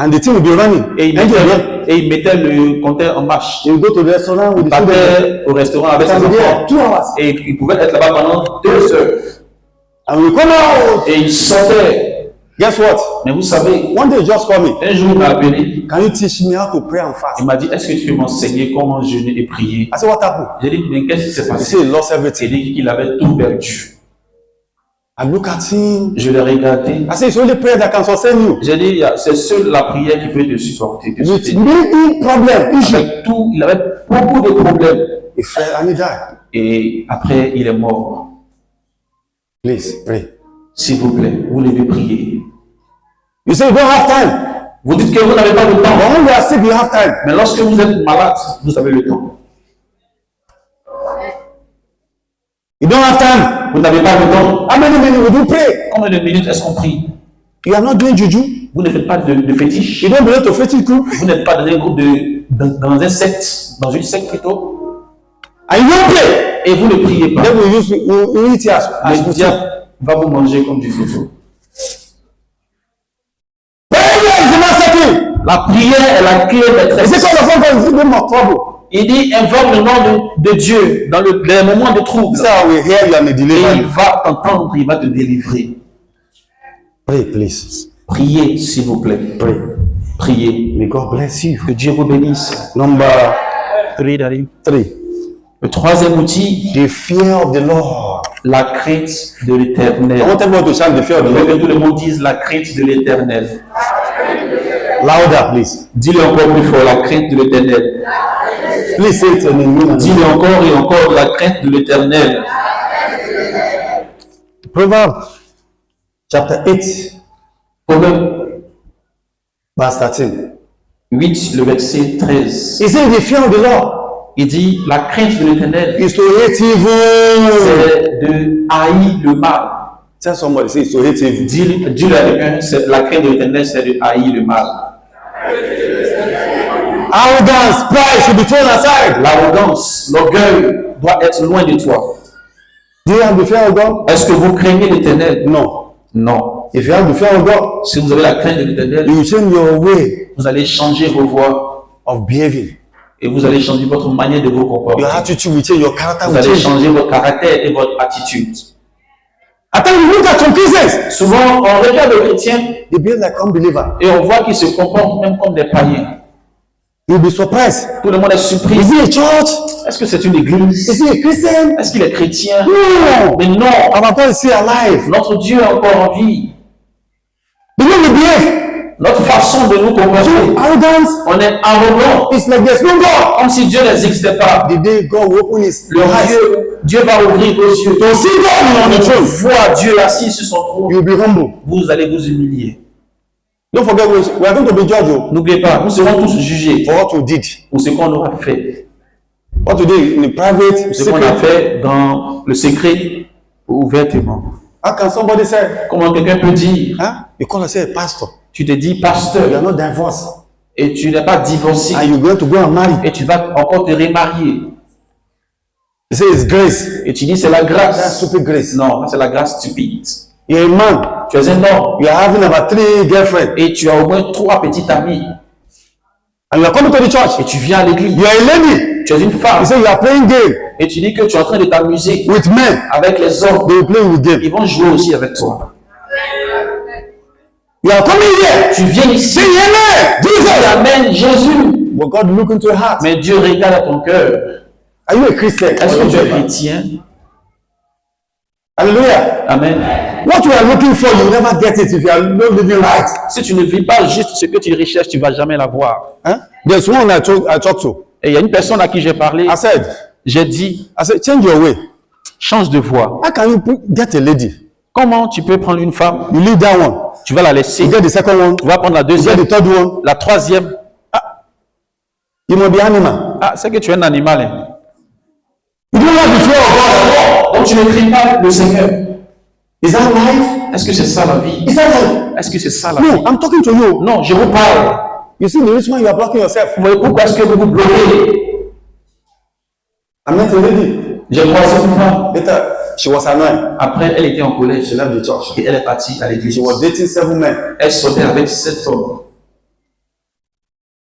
And the thing will be running. Et il mettait le compteur en marche. You go to the restaurant with Il the children. partait au restaurant avec ses Can be there enfants. 2 hours. Et il pouvait être là-bas pendant 2 heures. And we come out. Et il sortait. Guess what? Mais vous savez, One day just call me. un jour, il m'a appelé. Can you teach me how to pray and fast? Il m'a dit, est-ce que tu peux m'enseigner comment jeûner et prier? I said, what happened? J'ai dit, mais qu'est-ce qui s'est He passé? said he lost Il everything. dit qu'il avait tout perdu. I look at him. Je l'ai regardé. I said, it's only prayer that can sustain you. J'ai dit, c'est seule la prière qui peut te supporter. te With soutenir. many problems, issue. Avec tout, il avait beaucoup de problèmes. He fell and he died. Et après, il est mort. Please pray. S'il vous plaît, vous devez prier. You say you don't have time. Vous dites que vous n'avez pas de But temps. when you are sick, you have time. Mais lorsque vous êtes malade, vous avez le temps. You don't have time. Vous n'avez pas de temps. How many minutes would you pray? Combien de minutes est-ce qu'on prie? You are not doing juju. Vous ne faites pas de fétiche. You don't belong to fetish group. Vous n'êtes pas dans un groupe dans un secte, dans une secte plutôt. And you don't pray. Et vous ne priez pas. Then we eat here. Le diable va vous manger comme du feu. Prayer is the master key. La prière est la clé He maîtresse. said, call upon God in the name of trouble. Il dit, invoque le nom de Dieu dans les moments de trouble. This is how we hear you and Et deliver il you. va t'entendre, il va te délivrer. Pray, please. Priez, s'il vous plaît. Pray. Priez. May God bless you. Que Dieu vous bénisse. Number 3, Daddy. 3. Le troisième outil, The fear of the Lord. la crainte de I l'éternel. want everyone to shout the fear of Je the veux que Lord. tout le monde dise la crainte de l'éternel. Louder, please. Dis-le encore plus fort, la crainte de l'éternel. Please say it in me. Dis-le encore et encore, la crainte de l'éternel. Proverbs chapter 8, Proverbe verse 13. 8, le verset 13. He said, the fear of the Lord Il dit, la crainte de l'éternel, is to hate evil. c'est de haïr le mal. Tell somebody, say it's to hate evil. Dis-le à quelqu'un, la crainte de l'éternel, c'est de haïr le mal. Arrogance, pride should be thrown aside. L'arrogance, l'orgueil doit être loin de toi. Do you have the fear of God? Est-ce que vous craignez l'éternel? No. Non. If you have the fear of God, Si vous avez la crainte de l'éternel, you will change your way vous allez changer vos voies of behaving. et vous allez changer votre manière de vous Your comporter. attitude will change, your character Vous will allez change. changer votre caractère et votre attitude. At times you look at some Christians, Souvent, on regarde les chrétiens they behave like unbelievers. et on voit qu'ils se comportent même comme des païens. You'll be surprised. Tout le monde est surpris. Is he a church? Est-ce que c'est une église? Is he a Christian? Est-ce qu'il est chrétien? No. Mais non, Our God is still alive. notre Dieu est encore en vie. The way we behave, Notre façon de nous comporter, arrogance, on est arrogant, it's like there's no God. comme si Dieu n'existait pas. The day God will open his Le eyes Dieu va ouvrir vos yeux. to see God on the throne, Vois Dieu assis sur son trône. you'll be humble. Vous allez vous humilier. Don't forget, we are going to be judged N'oubliez pas, nous serons tous jugés for what we did. pour ce qu'on aura fait. What we did in the private, Ce qu'on a secret. fait dans le secret ou ouvertement. How can somebody say, Comment quelqu'un peut dire, huh? You call yourself a pastor. tu te dis You pasteur are not divorced. et tu n'es pas divorcé And you're going to go and marry. et tu vas encore te remarier. You say it's grace. Et tu dis c'est la That's grâce. stupid grace. Non, c'est la grâce stupide. You're a man. Tu es un homme You are having about 3 girlfriends. et tu as au moins 3 petites amies And you are coming to the church. et tu viens à l'église. You are a lady. Tu es une femme You say you are playing game et tu dis que tu es en train de t'amuser with men. avec les hommes. They will play with game. Ils vont jouer aussi avec toi. You are coming here. Tu viens ici, Say amen. tu Jesus. amènes Jésus. But God look into your heart. Mais Dieu regarde à ton cœur. Are you a Christian? Est-ce que tu es chrétien? Hallelujah. Amen. What you are looking for, you will never get it if you are not living right. Si tu ne vis pas juste ce que tu recherches, tu ne vas jamais l'avoir. Huh? There's one I talked to. Et il y a une personne à qui j'ai parlé. I said, J'ai dit, change your way. change de voie. How can you get a lady? Comment tu peux prendre une femme, You leave that one. tu vas la laisser, You get the second one. tu vas prendre la You get deuxième, the third one. la troisième. You must be animal. Ah, c'est que tu es un animal. Hein. You don't have the fear of God. Donc tu ne cries pas le Seigneur. Is that life? Est-ce que c'est ça la vie? Is that life? Est-ce que c'est ça la vie? No, I'm talking to you. Non, je vous parle. You see the reason why you are blocking yourself. Vous voyez pourquoi est-ce que vous vous bloquez? I met a lady. J'ai croisé une femme. Later, she was annoyed. Après, elle était en collège She left the church. et elle est partie à l'église. She was dating 7 men. Elle sortait avec 7 hommes.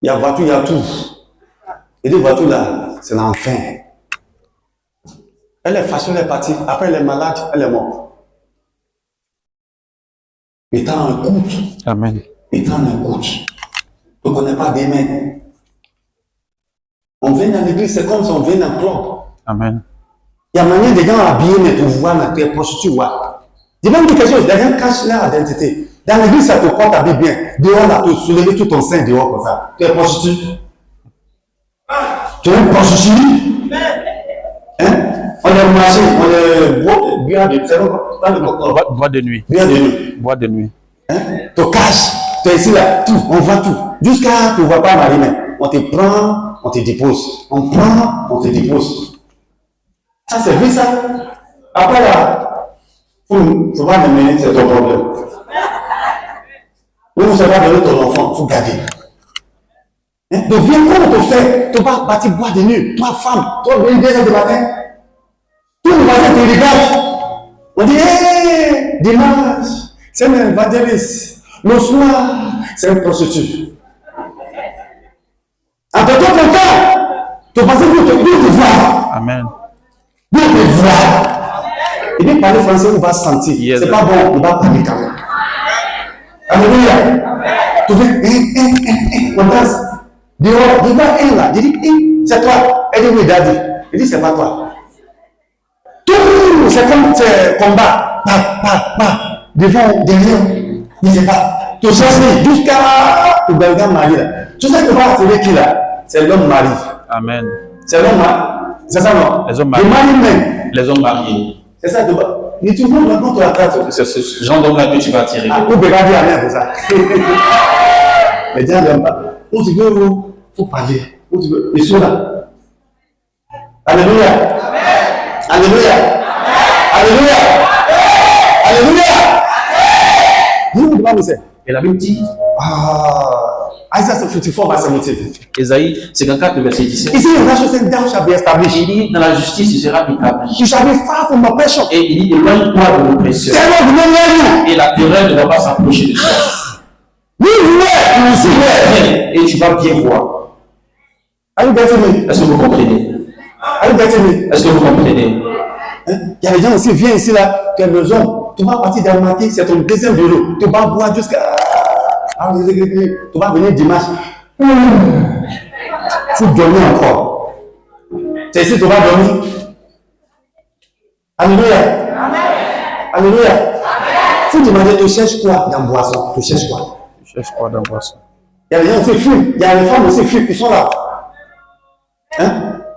Il y a voiture, il y a tout. Et des voitures là, c'est l'enfer. Elle est fâchée, elle est partie. Après, elle est malade, elle est morte. Étant un couple, Amen. étant un couple, tu ne connais pas des mains. On vient dans l'église, c'est comme si on vient dans le club. Amen. Il y a manière des gens habillés, mais tu vois, tu es prostitué. Dis même quelque chose, les gens cachent leur identité. Dans l'église, ça te porte habillé bien. Dehors, là, tu soulever tout ton sein dehors comme ça. Tu es prostitué. Tu es une prostituée. Hein? On est marché, on est bien de Bois de nuit. bien de nuit. Bois de nuit. Hein? Tu caches, tu es ici là, tout, on voit tout. Jusqu'à tu ne vois pas Marie-Mère. On te prend, on te dépose. On prend, on te dépose. Ça, c'est vrai ça. Après là, il ne faut pas mener, c'est ton problème. Ou vous savez donner ton enfant, il faut garder. Hein? Donc viens, comment on te fait? Tu vas partir boire de nuit, toi femme, toi venir 2 heures du matin. Tout le matin te regarde. On dit, hé, dimanche, c'est un évangéliste. Le soir, c'est un prostitué. Après tout le temps, tu penses que tu te vois. Amen. Dieu te voit. Il veut parler français, il va sentir. Yes, C'est pas bon, il va parler quand même. Alléluia. Tu fais, on danse. Dehors, il va un là. Il dit, c'est toi. Elle dit, oui, daddy. Il dit, c'est pas toi. Tout, c'est comme combat. Devant, derrière. Il ne sait pas. Tu cherches jusqu'à tu belga mari là. Tu sais que va attirer qui là? C'est l'homme mari. Amen. C'est l'homme mari. C'est ça non? Les hommes mariés. Le mari même. Les hommes mariés. C'est ça que mais tu vois maintenant tu attends. C'est ce genre d'homme là que tu vas attirer. Ah, pour regarder à l'air pour ça. Mais Dieu n'aime pas. Où tu veux, il faut parler. Où tu veux. Ils sont là. Alléluia. Alléluia. Alléluia. Alléluia. Et la Bible dit, Isaiah 54, verset 17. Esaïe 54, verset 17. Ici, il righteousness thou shalt be established. Il dit, dans la justice, il sera établi. You shall be far from oppression. Et il dit, éloigne-toi de l'oppression. Terror will not near you. Et la terreur ne va pas s'approcher de toi. Et tu vas bien voir. Are you getting me? Est-ce que vous comprenez? Are you getting me? Est-ce que vous comprenez? Il y a des gens aussi, viens ici là, tu es le zone. Tu vas partir dans le matin, c'est ton deuxième bureau. Tu vas boire jusqu'à. Tu vas venir dimanche. Tu dormir encore. C'est ici que tu vas dormir. Alléluia. Alléluia. Faut demander, tu cherches quoi dans boisson? Tu cherches quoi? Je cherche quoi dans boisson? Il y a des gens aussi fument. Il y a des femmes aussi fument. Ils sont là. Hein?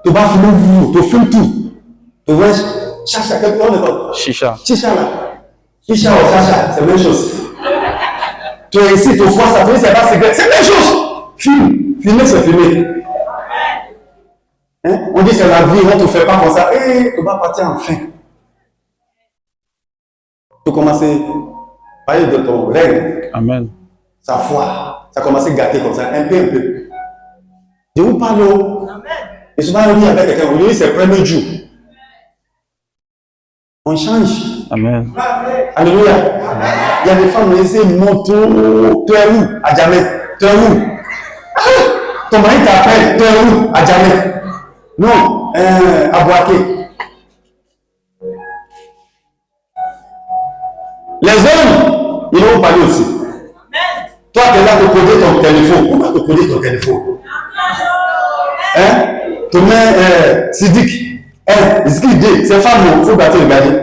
Tu vas fumer, tu fumes tout. Tu vois, chacha, quelque chose. Chicha. Chicha là. Chicha ou chacha, c'est la même chose. Tu es ici, tu vois ça, tu dis c'est pas cigarette, c'est la même chose. Fume. Fumer, c'est fumer. Hein? On dit c'est la vie, on ne te fait pas comme ça. Tu vas partir enfin. Tu commences à parler de ton règne. Amen. Sa foi. Ça commence à gâter comme ça, un peu. Je vous parle. Et souvent, on dit avec quelqu'un, on dit c'est le premier jour. On change. Amen. Alléluia. Il y a des femmes qui disent moto, tu es où? À jamais. Tu es où? Ton mari t'appelle, tu es où? À jamais. Non, à Boaké. Les hommes, ils vont parler aussi. Toi, tu es là pour coder ton téléphone. Pourquoi tu coder ton téléphone? Hein? Tu mets Sidik. C'est femme, il faut battre regarder.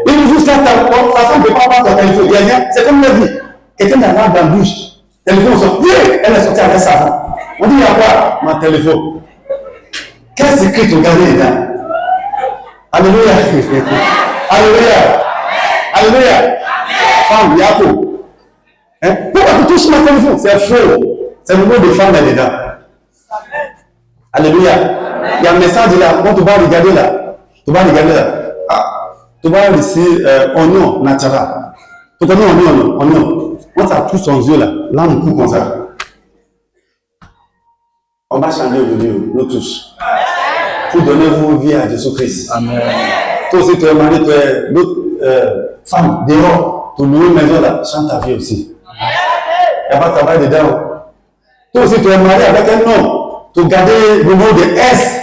Il nous jusqu'à ta façon de ne pas avoir ton téléphone. C'est comme la vie. Quelqu'un a l'air dans la bouche. Téléphone sort. Elle est sortie avec savon. On dit, il y a quoi? Mon téléphone. Qu'est-ce que tu regardes dedans? Alléluia. Alléluia. Alléluia. Femme, Yako. Hein? Pourquoi tu touches mon téléphone? C'est faux. C'est le mot de femme là-dedans. Alléluia. Il y a un message là. Quand tu vas regarder là. Tu vas regarder là. Tu vas laisser oignon naturel. Tu connais oignon. Quand ça touche ton yeux là. Là, on coupe comme ça. On va changer aujourd'hui, nous tous. Pour donner vos vies à Jésus-Christ. Amen. Toi aussi, tu es marié, tu es l'autre femme dehors. Tu loues une maison là. Chante ta vie aussi. Il n'y a pas de travail dedans. Toi aussi, tu es marié avec un homme. Tu gardes le mot de S.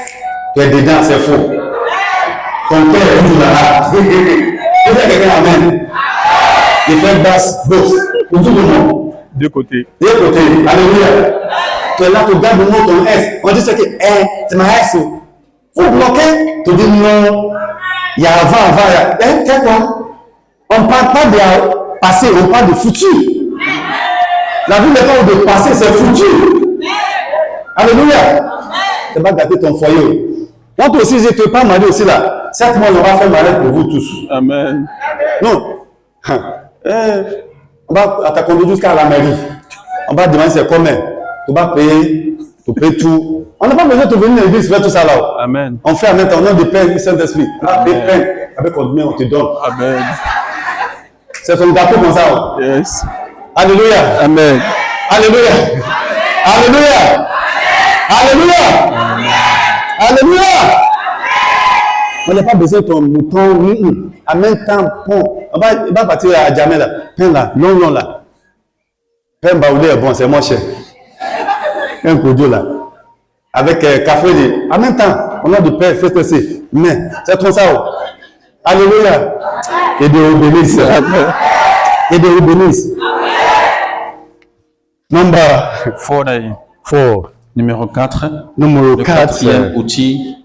Tu es dedans, c'est faux. Ton père est toujours là. Tu dis quelqu'un amen. Il fait basse, bosse. Pour tout le monde. Deux côtés. Deux côtés. Alléluia. Tu es là, tu gardes le mot ton S. On dit ce que c'est ma S. Faut bloquer. Tu dis non. Il y a avant. Qu'est-ce quoi? On ne parle pas de passé, on parle de futur. La vie n'est pas de passé, c'est futur. Alléluia. Tu vas gâter ton foyer. Quand tu aussi, je ne pas marié aussi là. Certes, on aura fait mariage pour vous tous. Amen. Non. On va t'accompagner jusqu'à la mairie. On va demander c'est combien. Tu vas payer. Tu payes tout. On n'a pas besoin de venir à l'église faire tout ça là. Amen. On fait avec ton nom de Père et Saint-Esprit. Avec combien on te donne. Amen. C'est son gâteau comme ça. Yes. Alléluia. Amen. Alléluia. Alléluia. Alléluia. Alléluia. On n'a pas besoin de ton mouton. En même temps, il va partir à Djamé là. Pain là, long là. Pain baoulé est bon, c'est moins cher. Un couteau là. Avec café. En même temps, on a du pain, c'est ceci. Mais c'est comme ça. Alléluia. Et Dieu vous bénisse. Et Dieu vous bénisse. Number 4. Numéro 4. Numéro Le 4. quatrième outil,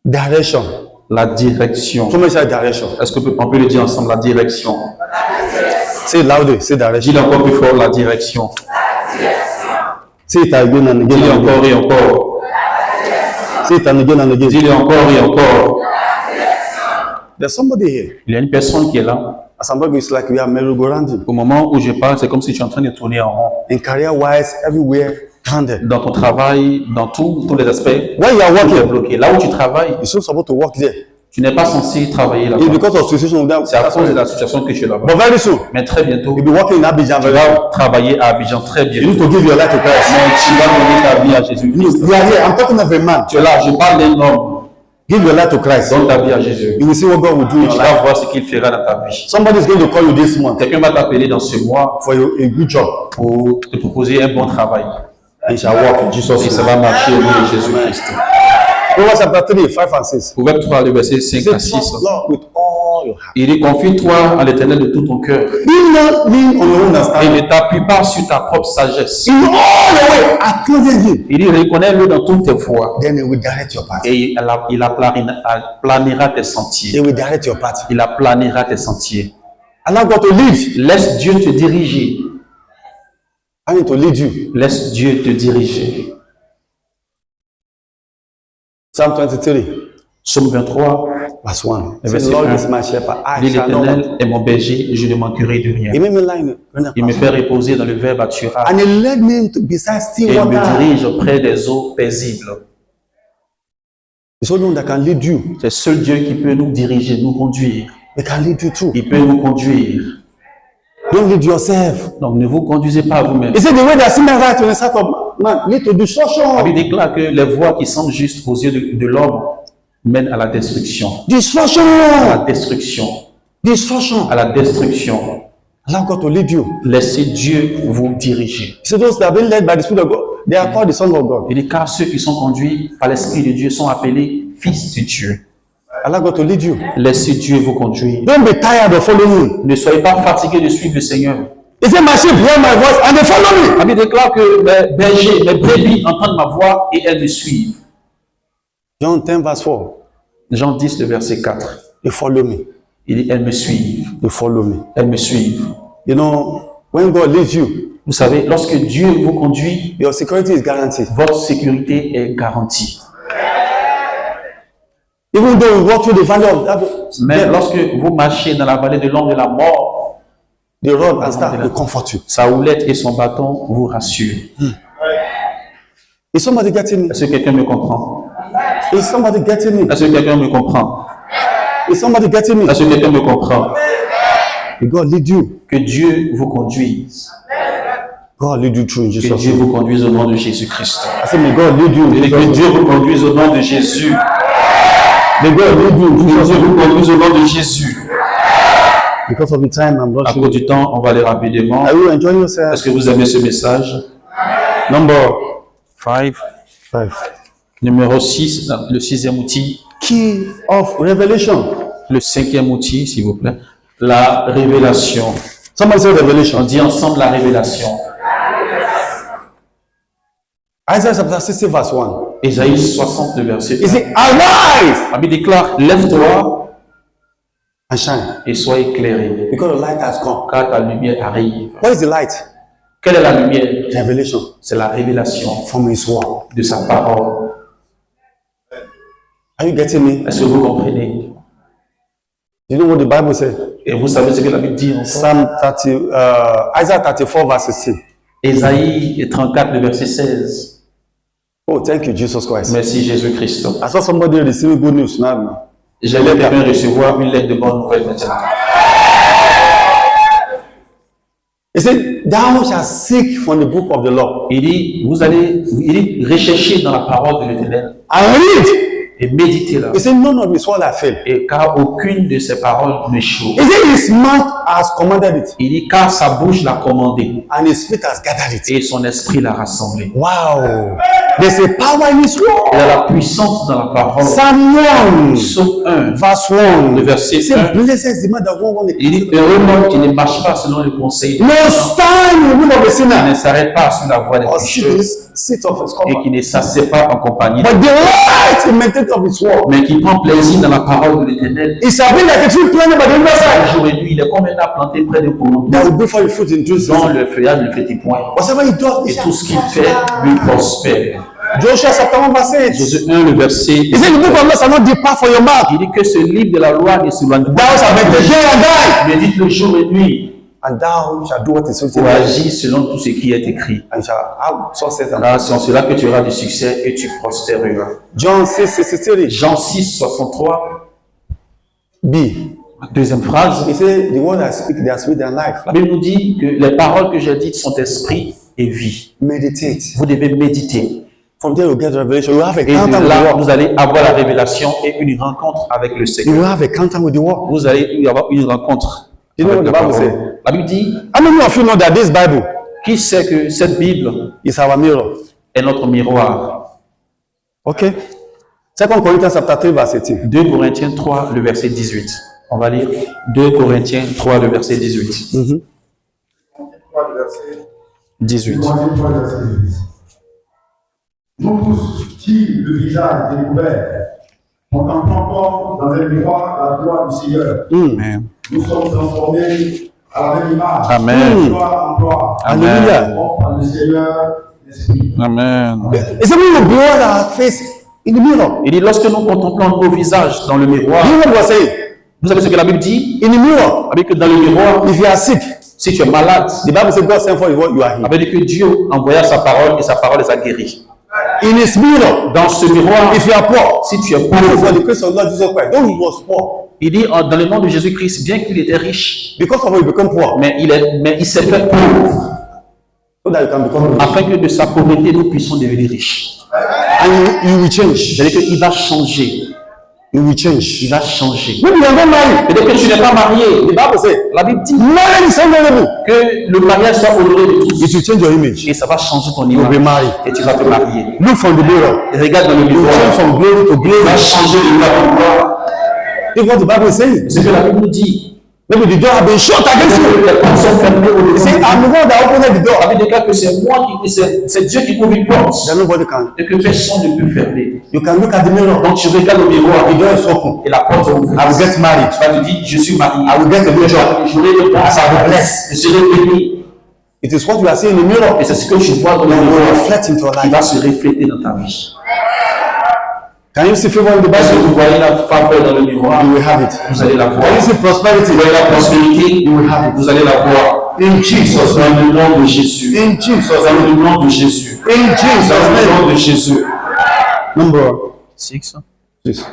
Direction. la direction. Comment ça, direction? Est-ce qu'on peut le dire ensemble, la direction? Say louder, say direction. Dis-le encore plus fort, la direction. Say it again and again. Dis-le and encore again. et encore. Say it and again and again. Dis-le encore et encore. There's somebody here. Il y a une personne qui est là. Somebody is like we are merry-go-round. Au moment où je parle, c'est comme si tu es en train de tourner en rond. In career-wise, everywhere, grounded. Dans ton travail, dans tous les aspects, When you are tu es working, bloqué. Là où tu travailles, you're not supposed to work there. tu n'es pas censé travailler It's là-bas. because of situation with them. C'est à cause de la situation que tu es là-bas. But very soon, Mais très bientôt, you'll be working in Abidjan. tu Very vas travailler à Abidjan très You bientôt. need to give your life to Christ. Mais tu vas donner ta vie à Jésus-Christ. You are here. I'm talking of a man. Tu es là, je parle d'un homme. Give your life to Christ. Donne ta vie à Jésus. You will see what God will do in Et your tu life. vas voir ce qu'il fera dans ta vie. Somebody is going to call you this month Quelqu'un va t'appeler dans ce mois for a good job. pour te proposer un bon travail. And you shall walk in Jesus' Et ça name. va marcher au nom de Jésus-Christ. Proverbs chapter 3, 5 and 6. Proverbe 3, le verset 5 à Say, 6. trust Lord with all your heart. Il dit, confie-toi à l'Éternel de tout ton cœur Do not lean on your own et understanding. ne t'appuie pas sur ta propre sagesse. In all your way, acknowledge Him. Il dit, reconnais-le dans toutes tes voies Then He will direct your path. et il aplanera tes sentiers. He will direct your path. Il aplanera tes sentiers. Allow God to lead. Laisse Dieu te diriger. I need to lead you. Laisse Dieu te diriger. Psalm 23, Psaume 23, verse 1. Le Say, verset Lord 1. is my shepherd. I dit, shall not want. l'Éternel est mon berger, je ne manquerai de rien. He made me lie in the Il me fait reposer dans le vert pâturage And He led me to beside still et il me water. dirige près des eaux paisibles. It's only one that can lead you. C'est seul Dieu qui peut nous diriger, nous conduire. They can lead you too. Il peut nous conduire. Don't lead yourself. Donc ne vous conduisez pas vous-même. He said the way that seems right on the sight of man lead to La destruction. Bible déclare que les voies qui semblent justes aux yeux de l'homme mènent à la destruction. Destruction. À la destruction. Destruction. À la destruction. Allow God to lead you. Laissez Dieu vous diriger. He said those that have been led by the Spirit of God, they are called the sons of God. Il dit car ceux qui sont conduits par l'Esprit de Dieu sont appelés fils de Dieu. Allow God to lead you. Laissez Dieu vous conduire. Don't be tired of following. Ne soyez pas fatigués de suivre le Seigneur. He said, my sheep hear my voice and they follow me. La Bible déclare que mes bergers, mes brebis entendent ma voix et elles me suivent. John 10 verse 4. Jean 10, le verset 4. They follow me. Il dit elles me suivent. They follow me. Elles me suivent. You know, when God leads you, Vous savez, lorsque Dieu vous conduit, your security is guaranteed. votre sécurité est garantie. Even though you walk through the valley of Mais lorsque vous marchez dans la vallée de l'ombre de la mort, the rod and staff will comfort you. sa houlette et son bâton vous rassurent. Is somebody getting me? Est-ce que quelqu'un me comprend? Is somebody getting me? Est-ce que quelqu'un me comprend? Is somebody getting me? Est-ce que quelqu'un me comprend? May God lead you. Que Dieu vous conduise. God lead you through in Que Jesus' Dieu name. vous conduise au nom de Jésus-Christ. I said, may God lead you in Et Jesus' que name. Dieu vous conduise au nom de Jésus. May God lead you in Que Jesus' Dieu name. vous conduise au nom de Jésus. Because of the time, I'm À rushing. cause du temps, on va aller rapidement. Are you enjoying yourself? Est-ce que vous aimez ce message? Number 5. 5. Numéro 6, le sixième outil. Key of revelation. Le cinquième outil, s'il vous plaît. La révélation. Somebody say On revelation. dit ensemble la révélation. Isaiah chapter 60 verse 1. Ésaïe 60, le verset He 1. said, arise La Bible déclare, lève-toi and shine, et sois éclairé, because the light has come. car ta lumière arrive. What is the light? Quelle est la lumière? Revelation C'est la révélation from His word. de sa parole. Are you getting me? Est-ce que vous comprenez? You know what the Bible says? Et vous savez ce que la Bible dit encore? Psalm 30, Isaiah 34 verse 16. Ésaïe 34, le verset 16. Oh, thank you, Jesus Christ. Merci Jésus-Christ. I saw somebody receiving good news now. J'allais bien recevoir une lettre de bonne nouvelle maintenant. He said, thou shalt seek from the book of the law Il dit, il dit, recherchez dans la parole de l'Éternel and read et méditez-la. He said, none of his word are failed. Et car aucune de ses paroles n'échoue. He said, his mouth has commanded it, Il dit car sa bouche l'a commandé and his spirit has gathered it. et son esprit l'a rassemblé. Wow. There's a power in his Il y word. a la puissance dans la parole. Psalm 1, Psaume 1, verse 1. le verset He said, 1. blessed is the man that won't want Il dit heureux l'homme qui ne marche pas selon le conseil, no stand in the will of the qui sinner, ne s'arrête pas sur la voie des or sit pécheurs in his seat of his et comfort, qui ne s'assied pas en compagnie, but delight in meditation of his word. mais qui prend plaisir dans la parole de l'Éternel. He shall be like a tree planted by the riverside, Jour et nuit, il est comme un arbre planté près de courant that will bring forth fruit in due dont season. le feuillage ne fait point. Whatever he does, he Et shall tout ce qu'il fait lui prospère. Joshua chapter 1 verse 8. Josué 1, le verset. He said, the book of law shall not depart from your mouth. Il dit que ce livre de la loi ne s'éloigne Thou pas. shalt meditate day and night, Médite le jour et nuit and thou shalt do what is written, pour agir selon tout ce qui est écrit. and shall have success. Car c'est en cela que tu auras du succès et tu prospéreras. John 6:63. Jean 6, 63, B. deuxième phrase. He said, the word I speak, they are spirit and life. La Bible nous dit que les paroles que j'ai dites sont esprit et vie. Meditate. Vous devez méditer. From there you get revelation. You have a Et encounter de with the là, word. vous allez avoir la révélation et une rencontre avec le Seigneur. You have a encounter with the word. Vous allez y avoir une rencontre. You know avec what the la Bible parole. says? La Bible dit, How many of you know that this Bible qui sait que cette Bible is our mirror? est notre miroir? Okay. 2 Corinthians chapter 3 verse 18. 2 Corinthiens 3, le verset 18. On va lire 2 Corinthiens 3, le verset 18. 3, le verset 18. Troisième fois, verset 18. Nous tous qui, le visage découvert, contemplant comme dans un miroir la gloire du Seigneur, Amen. nous sommes transformés à la même image. Amen. Gloire en gloire. Hallelujah. Offre par le Seigneur l'Esprit. Amen. He said, we will behold our face in the mirror. Il dit, lorsque nous contemplons nos visages dans le miroir, You know what he was saying? vous savez ce que la Bible dit? In the mirror, Avec que dans le miroir, if you are sick, si tu es malade, the Bible says God sent for you what you are ça healed. veut dire que Dieu envoya sa parole et sa parole les a guéris. In his mirror, Dans ce miroir, if you are poor, si tu es pray for pauvre, the grace of Lord Jesus Christ. Though he was poor, il dit dans le nom de Jésus-Christ, bien qu'il était riche, because of it, he become poor, mais il s'est fait pauvre, so that you can become rich. afin que de sa pauvreté, nous puissions devenir riches. And you will change. C'est-à-dire qu'il va changer. You will change. Il va changer. Maybe you are not married. Peut-être que tu n'es pas marié. The Bible says, La Bible dit marriage is honorable. que le mariage soit honoré de tous. It will change your image. Et ça va changer ton You will be image. married. Et tu vas te marier. Look from the mirror. Et regarde dans le You will change miroir. from glory to Tu glory. vas changer de gloire en gloire. Think what the Bible is saying. C'est ce que la Bible nous dit. Maybe the door has been shut against you. Les portes sont fermées au He said, dessus. I'm the one that opened the door. La Bible déclare que c'est moi qui, c'est Dieu qui ouvre une porte. That nobody can. Et que personne ne peut fermer. You can look at the mirror. Donc tu regardes au miroir. The door is open. Et la porte est ouverte. I will get married. Tu vas te dire, je suis marié. I will get a good job. J'aurai le temps. I will bless. Je serai béni. It is what you are seeing in the mirror. Et c'est ce que tu vois dans le That will miroir reflect into your qui life. va se refléter dans ta vie. Can you see favor in the Est-ce que Bible? vous voyez la faveur dans le miroir? You will have it. Vous allez la voir. Can you see prosperity? Vous voyez la prospérité? Vous allez la voir. In Jesus' Dans name. le nom de Jésus. In Jesus' Dans name. le nom de Jésus. In Jesus' Dans le name. nom de Jésus. Number 6. 6.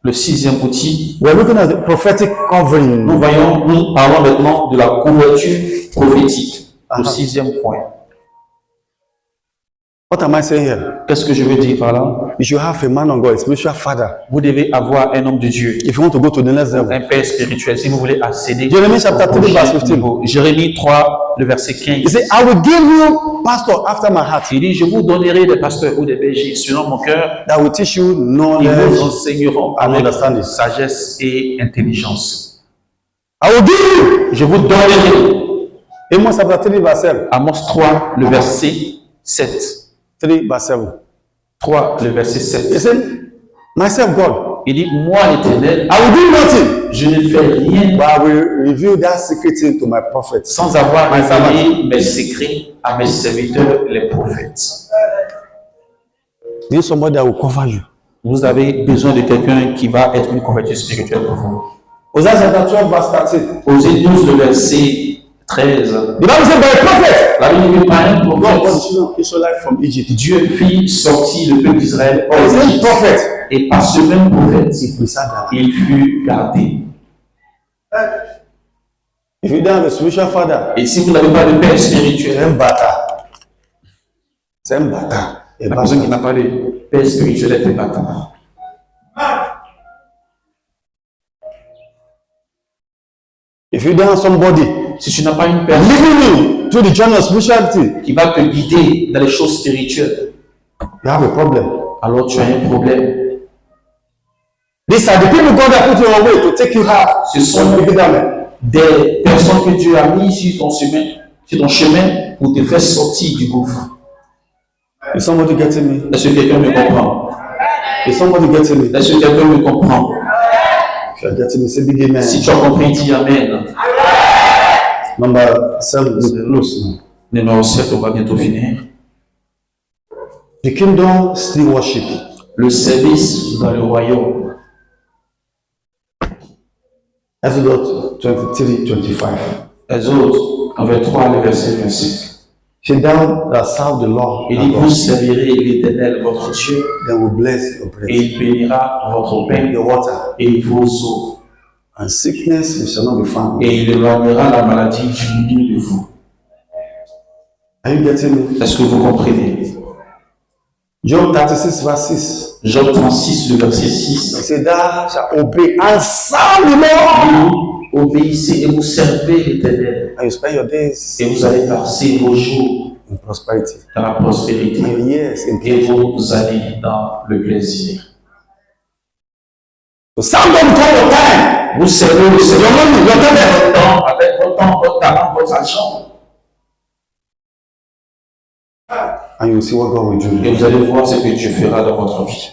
Le sixième outil. We're looking at the prophetic covering. Nous parlons maintenant de la couverture prophétique. Le Ah. sixième point. What am I saying here? Qu'est-ce que je veux dire par là? You should have a man of God, a spiritual father. Vous devez avoir un homme de Dieu, If you want to go to the next level. un père spirituel, si vous voulez accéder Jérémie chapter au 3, prochain verse 15. niveau. Jérémie 3, le verset He 15. said, I will give you pastor after my heart Il dit, je vous donnerai des pasteurs ou des bergers selon mon cœur. that will teach you Ils vous knowledge. enseigneront and avec understanding. sagesse et intelligence. I will give you. Je vous donnerai. Amos chapter 3, verse 7. Amos 3, le verset 7. 3, verse 7. 3, le verset He 7. said, myself, God, Il dit, moi l'Éternel, I will do nothing, je ne fais rien but I will reveal that secret thing to my prophets. sans avoir révélé mes secrets à mes serviteurs, les prophètes. You need somebody that will cover you. Vous avez besoin de quelqu'un qui va être une couverture spirituelle pour vous. Hosea chapter 12, verse 13. Osée 12, le verset 13. The Bible said, by a prophet, La Bible dit par un God brought the prophète, children of Israel from Egypt. Dieu fit sortir le peuple d'Israël hors By the same d'Égypte. prophet, Et par ce même prophète, he preserved their life. il fut gardé. If you don't have a spiritual father, Et si vous n'avez pas de père c'est spirituel, un bâtard. C'est un bâtard. Un la personne qui bâtard. n'a pas de père spirituel est un bâtard. If you don't have somebody Si tu n'as pas une personne leading you to the journey of spirituality, qui va te guider dans les choses spirituelles, you have a problem. alors tu as un problème. These are the people God has put in your way to take you out. Ce sont des personnes que Dieu a mis sur ton chemin pour te faire sortir du gouffre. Is somebody getting me? Est-ce que quelqu'un me comprend? Is somebody getting me? Est-ce que quelqu'un me comprend? If you are getting me, say big amen. Si tu as compris, dis Amen. Number 7 is close now. Numéro 7, on va bientôt finir. The kingdom still worship. Le service dans le royaume. Exodus 23:25. Exode, en 23, le verset 25. Say thou that serve the Lord, Il dit, vous servirez l'Éternel, votre Dieu, then will bless your bread, et il bénira votre pain the water, et vos eaux, and sickness will shall not be found. et il éloignera la maladie du milieu de vous. Are you getting me? Est-ce que vous comprenez? Job 36 verse 6. Job 36, le verset 6. He said, thou shalt obey and serve the Lord. Vous obéissez et vous servez l'Éternel, And you spend your days et vous allez passer vos jours in prosperity, dans la prospérité, and your years in et pleasure. vos années dans le plaisir. So serve them all your time. Vous servez le Seigneur avec votre temps, votre talent, votre argent, And you will see what God will do. et vous allez voir ce que Dieu fera dans votre vie.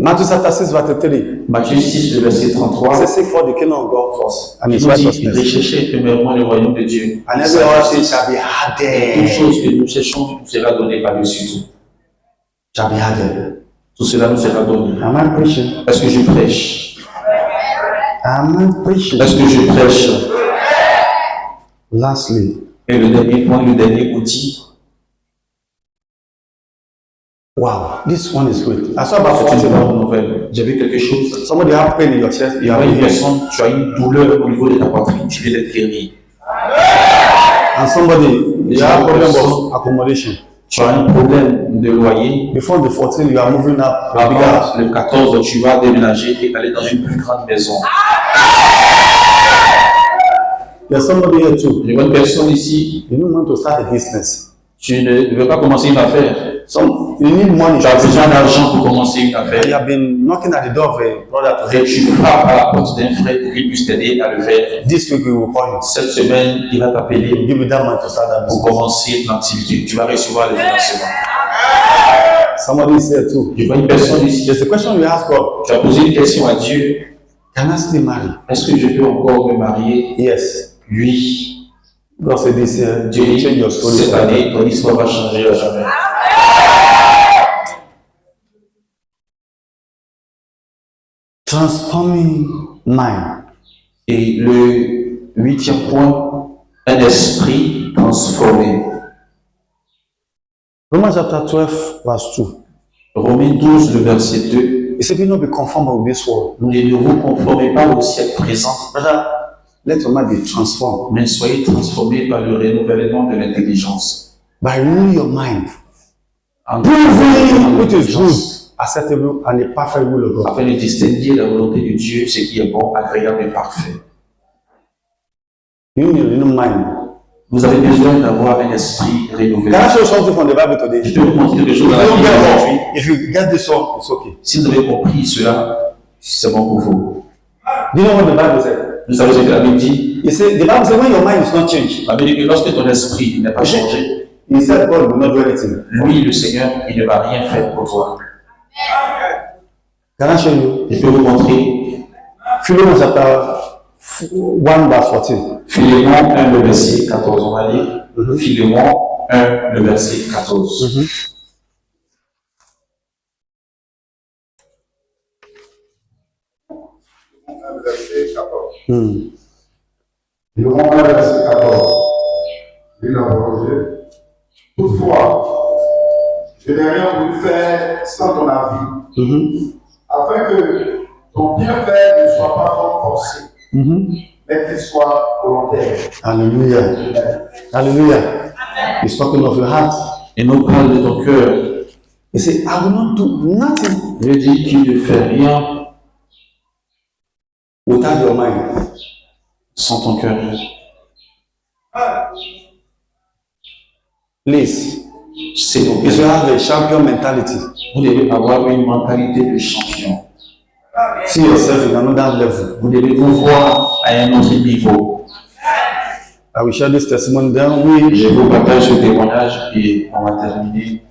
Matthew chapter 6 verse 3. Matthieu 6, le verset 33. Say, seek for the kingdom of God first, and Il his nous dit, righteousness. recherchez premièrement le royaume de Dieu. And every other thing shall be Toute added. chose que nous cherchons nous sera donnée par-dessus tout. Shall be added. Tout cela nous sera donné. Am I preaching? Est-ce que je prêche? Am I preaching? Est-ce que je prêche? Lastly, Et le dernier point, le dernier outil, wow, this one is great. I saw about c'est une 40 bonne nouvelle. J'ai vu quelque chose. Somebody have pain in your chest. You Il y a have une pain. personne, tu as une douleur au niveau de ta poitrine, tu viens d'être guéri. And somebody, you have problem of accommodation. Tu as un problème de loyer. Before the 14, you are moving up to a bigger house. Avant le 14, tu vas déménager et aller dans une plus grande maison. There's somebody here too. Je vois une personne ici, You don't want to start a business. tu ne veux pas commencer une affaire. You need money. Tu as besoin d'argent pour commencer une You affaire. have been knocking at the door of a brother to Et help tu you. frappes à la porte d'un frère pour qu'il puisse t'aider à le faire. This week we will call you. Cette semaine, il va We'll t'appeler give you that money to start that pour business. commencer l'activité. Tu vas recevoir le financement. Somebody is here too. Je vois une personne ici. There's a question you ask God. Tu as posé une question à Dieu. Can I still marry? Est-ce que je peux encore me marier? Yes. Oui. God said this year, Dieu you dit, change your story. cette année, ton histoire va changer à jamais. Transforming mind. Et le 8e point, un esprit transformé. Romans chapter 12, verse 2. Romains 12, le verset 2. He said, be not be conformed with this world. Ne vous conformez pas au siècle présent, Brother, let your mind be transformed mais soyez transformés par le renouvellement de l'intelligence. by renewing your mind. En Proving which is good, intelligence, acceptable, and the perfect will of God. afin de distinguer la volonté de Dieu, ce qui est bon, agréable et parfait. You need a renewed mind. Vous avez besoin d'avoir un esprit renouvelé. Can I show you something from the Bible Je today? peux vous montrer quelque chose If dans la you don't Bible get aujourd'hui. one, if you get this one, it's okay. Si vous avez compris cela, c'est bon pour vous. Do you know what the Bible said? Vous savez ce que la Bible dit? He said, the Bible said, when your mind is not changed, La Bible dit que lorsque ton esprit n'est pas changé, he said God will not do anything. lui, le Seigneur, il ne va rien faire pour toi. Can I show you? Je peux vous montrer Philemon chapter 1, verse 14. Philémon 1, le verset 14. On va lire Philémon 1, le verset 14. Verset 14. Hmm. Nous avons le verset 14. Il a prolongé. Toutefois, je n'ai rien voulu faire sans ton avis, afin que ton bienfait ne soit pas comme forcé, mais qu'il soit volontaire. Hallelujah. Hallelujah. He's talking of your heart. Et nous parle de ton cœur. He said, I will not do nothing Dieu dit qu'il ne fait rien without your mind. sans ton cœur. Please, S'il vous you should plaît, have a champion mentality. vous devez avoir une mentalité de champion. See yourself in another level. Vous devez vous voir à un autre niveau. I will share this testimony. Then we, Je vous partage ce témoignage et on va terminer.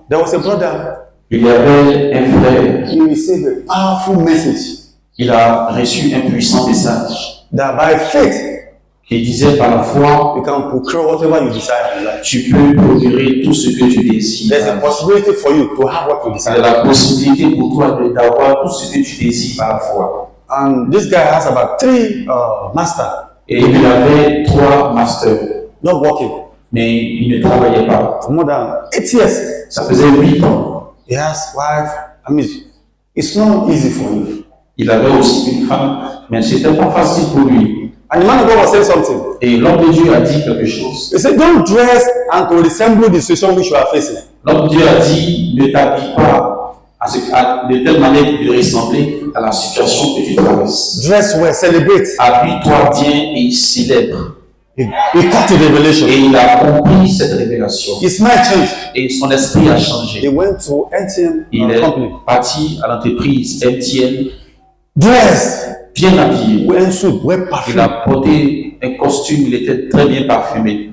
there was a brother. Il y avait un frère, He received a powerful message il a reçu un puissant message that by faith qui disait par la foi, you can procure whatever you desire in life. tu peux procurer tout ce que tu désires. There's a possibility for you to have what you Il y a desire. la possibilité pour toi d'avoir tout ce que tu désires par la foi. And this guy has about 3 masters, Et il avait 3 masters, not working mais il ne travaillait pas. for more than 8 years. Ça faisait 8 ans. He has wife. I mean, it's not easy for him. Il avait aussi une femme, mais c'était pas facile pour lui. And the man of God was saying something. Et l'homme de Dieu a dit quelque chose. He said, don't dress and to resemble the situation which you are facing. L'homme de Dieu a dit, ne t'habille pas de telle manière de ressembler à la situation que tu traverses. Dress well, celebrate. Habille-toi bien et célèbre. He got the revelation. Et il a compris cette révélation. His mind changed. Et son esprit a He changé. went to NTM Il est company. parti à l'entreprise MTN, Dress, bien habillé. wear suit, wear Il perfume. a porté un costume, il était très bien parfumé.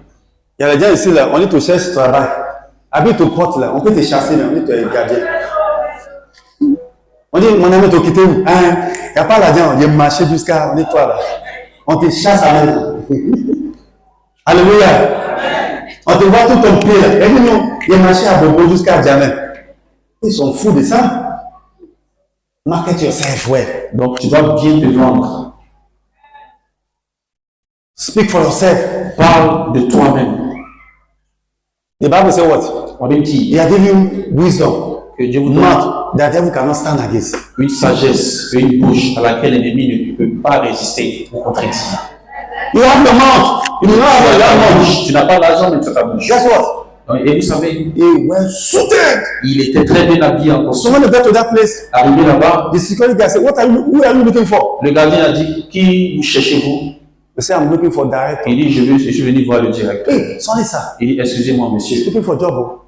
Il y a des gens ici là, on dit te chercher travail. Habite aux portes là, on peut te chasser là, on dit te garder. On dit mon ami te quitter où? Hein? Il n'y a pas l'argent, il a marché jusqu'à, on dit toi là. On te chasse à même. Alléluia. On te voit tout ton pied là. Et puis non, il a marché à Bobo jusqu'à jamais. Ils sont fous de ça. Market yourself well. Donc tu dois bien te vendre. Speak for yourself. Parle de toi-même. The Bible says what? On dit He has given you wisdom. que Dieu vous donne Mouth that devil cannot stand against. une sagesse, une bouche à laquelle l'ennemi ne peut pas résister ou contredire. You have the mouth. You do not Tu have n'as pas la the bouche, tu n'as pas l'argent, mais tu as ta bouche. Guess what? Et vous savez, He was suited. il était très bien habillé en So costume. when they got to that place, Arrivé là-bas, the security guy said, who are you looking for? le gardien a dit, qui cherchez-vous? They said, I'm looking for director. Il dit, je suis venu voir le directeur. Hey, sorry sir. Il dit, excusez-moi He's monsieur, looking for a job. Oh.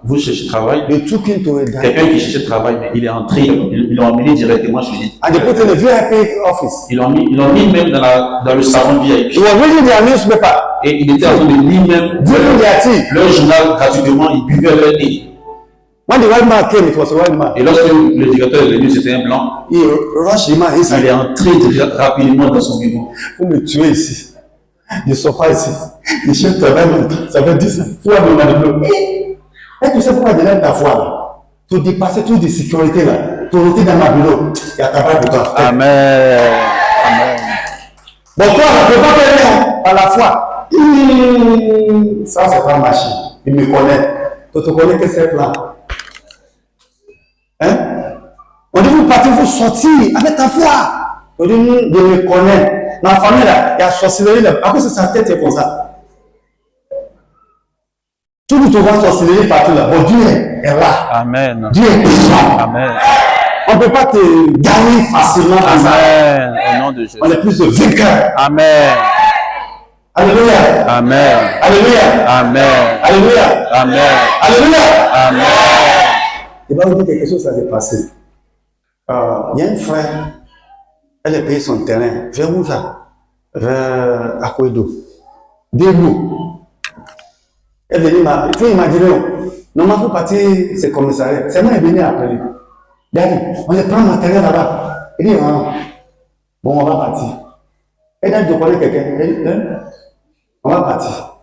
vous cherchez travail? They took him to a director. Quelqu'un qui cherchait travail, mais il est entré, ils l'ont emmené directement chez lui. And they put in a VIP office. Ils l'ont mis même dans le salon VIP. He was reading their newspaper, Et il était en train de lire même drinking their tea. leur journal gratuitement, il buvait leur thé. When the white man came, it was a white man. Et lorsque le directeur est venu, c'était un blanc. He rushed him out. He Il said, est entré rapidement dans son bureau. vous me tuez ici. Je ne sors pas ici. Je cherche travail longtemps. Ça fait 10 ans. Foi de ma et tu sais pourquoi je lève ta foi là? Pour dépasser toutes les sécurités là. Pour rentrer dans ma bureau. Il y a travail pour toi. Amen. Amen. Bon, toi, on ne peut pas faire rien par la foi. Ça, c'est pas marché. Il me connaît. Tu te connais que c'est plan. Hein? On dit vous partez, vous sortir avec ta foi. On dit nous, je me connais. Dans la famille là, il y a sorcellerie là. À cause de sa tête, c'est comme ça. Tout le monde va sorcellerie partout là. Bon, Dieu est là. Amen. Dieu est puissant. Amen. On ne peut pas te gagner facilement comme ça. Amen. Au nom de Jésus. On est plus de vainqueurs. Amen. Alléluia. Amen. Alléluia. Amen. Alléluia. Amen. Alléluia. Amen. Il va vous dire quelque chose, ça s'est passé. Il y a un frère, elle a payé son terrain. Vers où ça? Vers Akwedo. Debout. Elle est venue, il m'a dit non. Normalement, il faut partir, c'est commissariat. C'est moi qui est venu appeler. Daddy, on les prend matériel là-bas. Il dit, ah, bon, on va partir. Et là, je connais quelqu'un. Elle dit, hein? On va partir.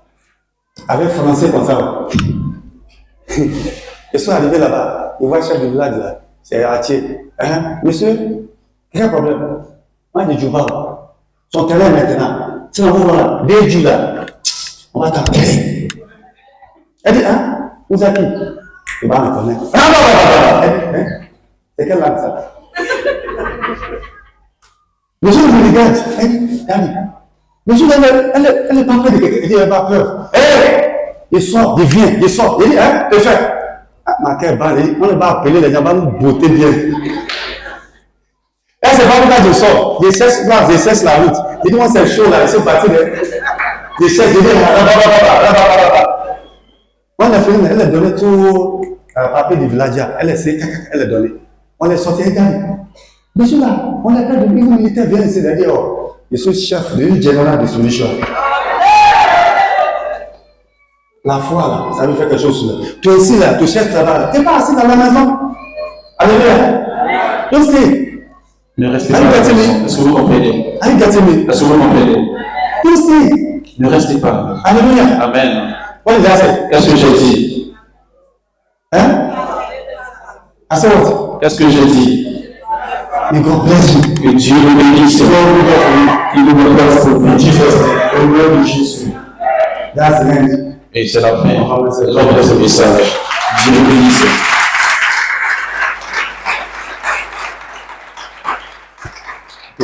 Avec français comme ça. Ils sont arrivés là-bas. Ils voient le chef du village là. C'est Atier. Hein? Monsieur, quel problème? Moi, je ne joue pas. Son terrain maintenant. Sinon, vous voilà, 2 jours là. On va t'enterrer. Elle dit, hein? Vous êtes qui? Il va me connaître. Ah, non. Elle dit, hein? C'est quelle langue ça? Monsieur me regarde. Elle dit, Dani. Monsieur, elle n'est pas près de quelqu'un. Elle dit, elle n'a pas peur. Hé! Il sort, il vient, il sort. Il dit, hein? Il fait. Ah, ma quelle balle, on va appeler les gens, on va nous botter bien. Elle, c'est pas pourquoi je sors. Je cherche la route. Il dit, moi, c'est chaud là, c'est parti. Les chefs, ils disent, moi, la fille, elle a donné tout papier du village. Elle a donné. On est sorti, elle gagne. Monsieur là, on a pas de militaire vient ici, il dit, oh, je suis chef d'une générale de solution. La foi là, ça veut faire quelque chose là. Toi aussi là, ton chef travaille. Tu n'es pas assis dans la maison. Alléluia. Donc c'est. Ne restez pas à la maison. Est-ce que vous comprenez? Est-ce que vous comprenez? Toi aussi. Ne restez pas. Alléluia. Amen. Qu'est-ce que j'ai dit? Hein? Qu'est-ce que j'ai dit? May God bless you. Que Dieu vous bénisse. Qu'il vous bénisse pour vous. Au nom de Jésus. That's the end. Et c'est la fin. C'est ce message. Dieu vous bénisse.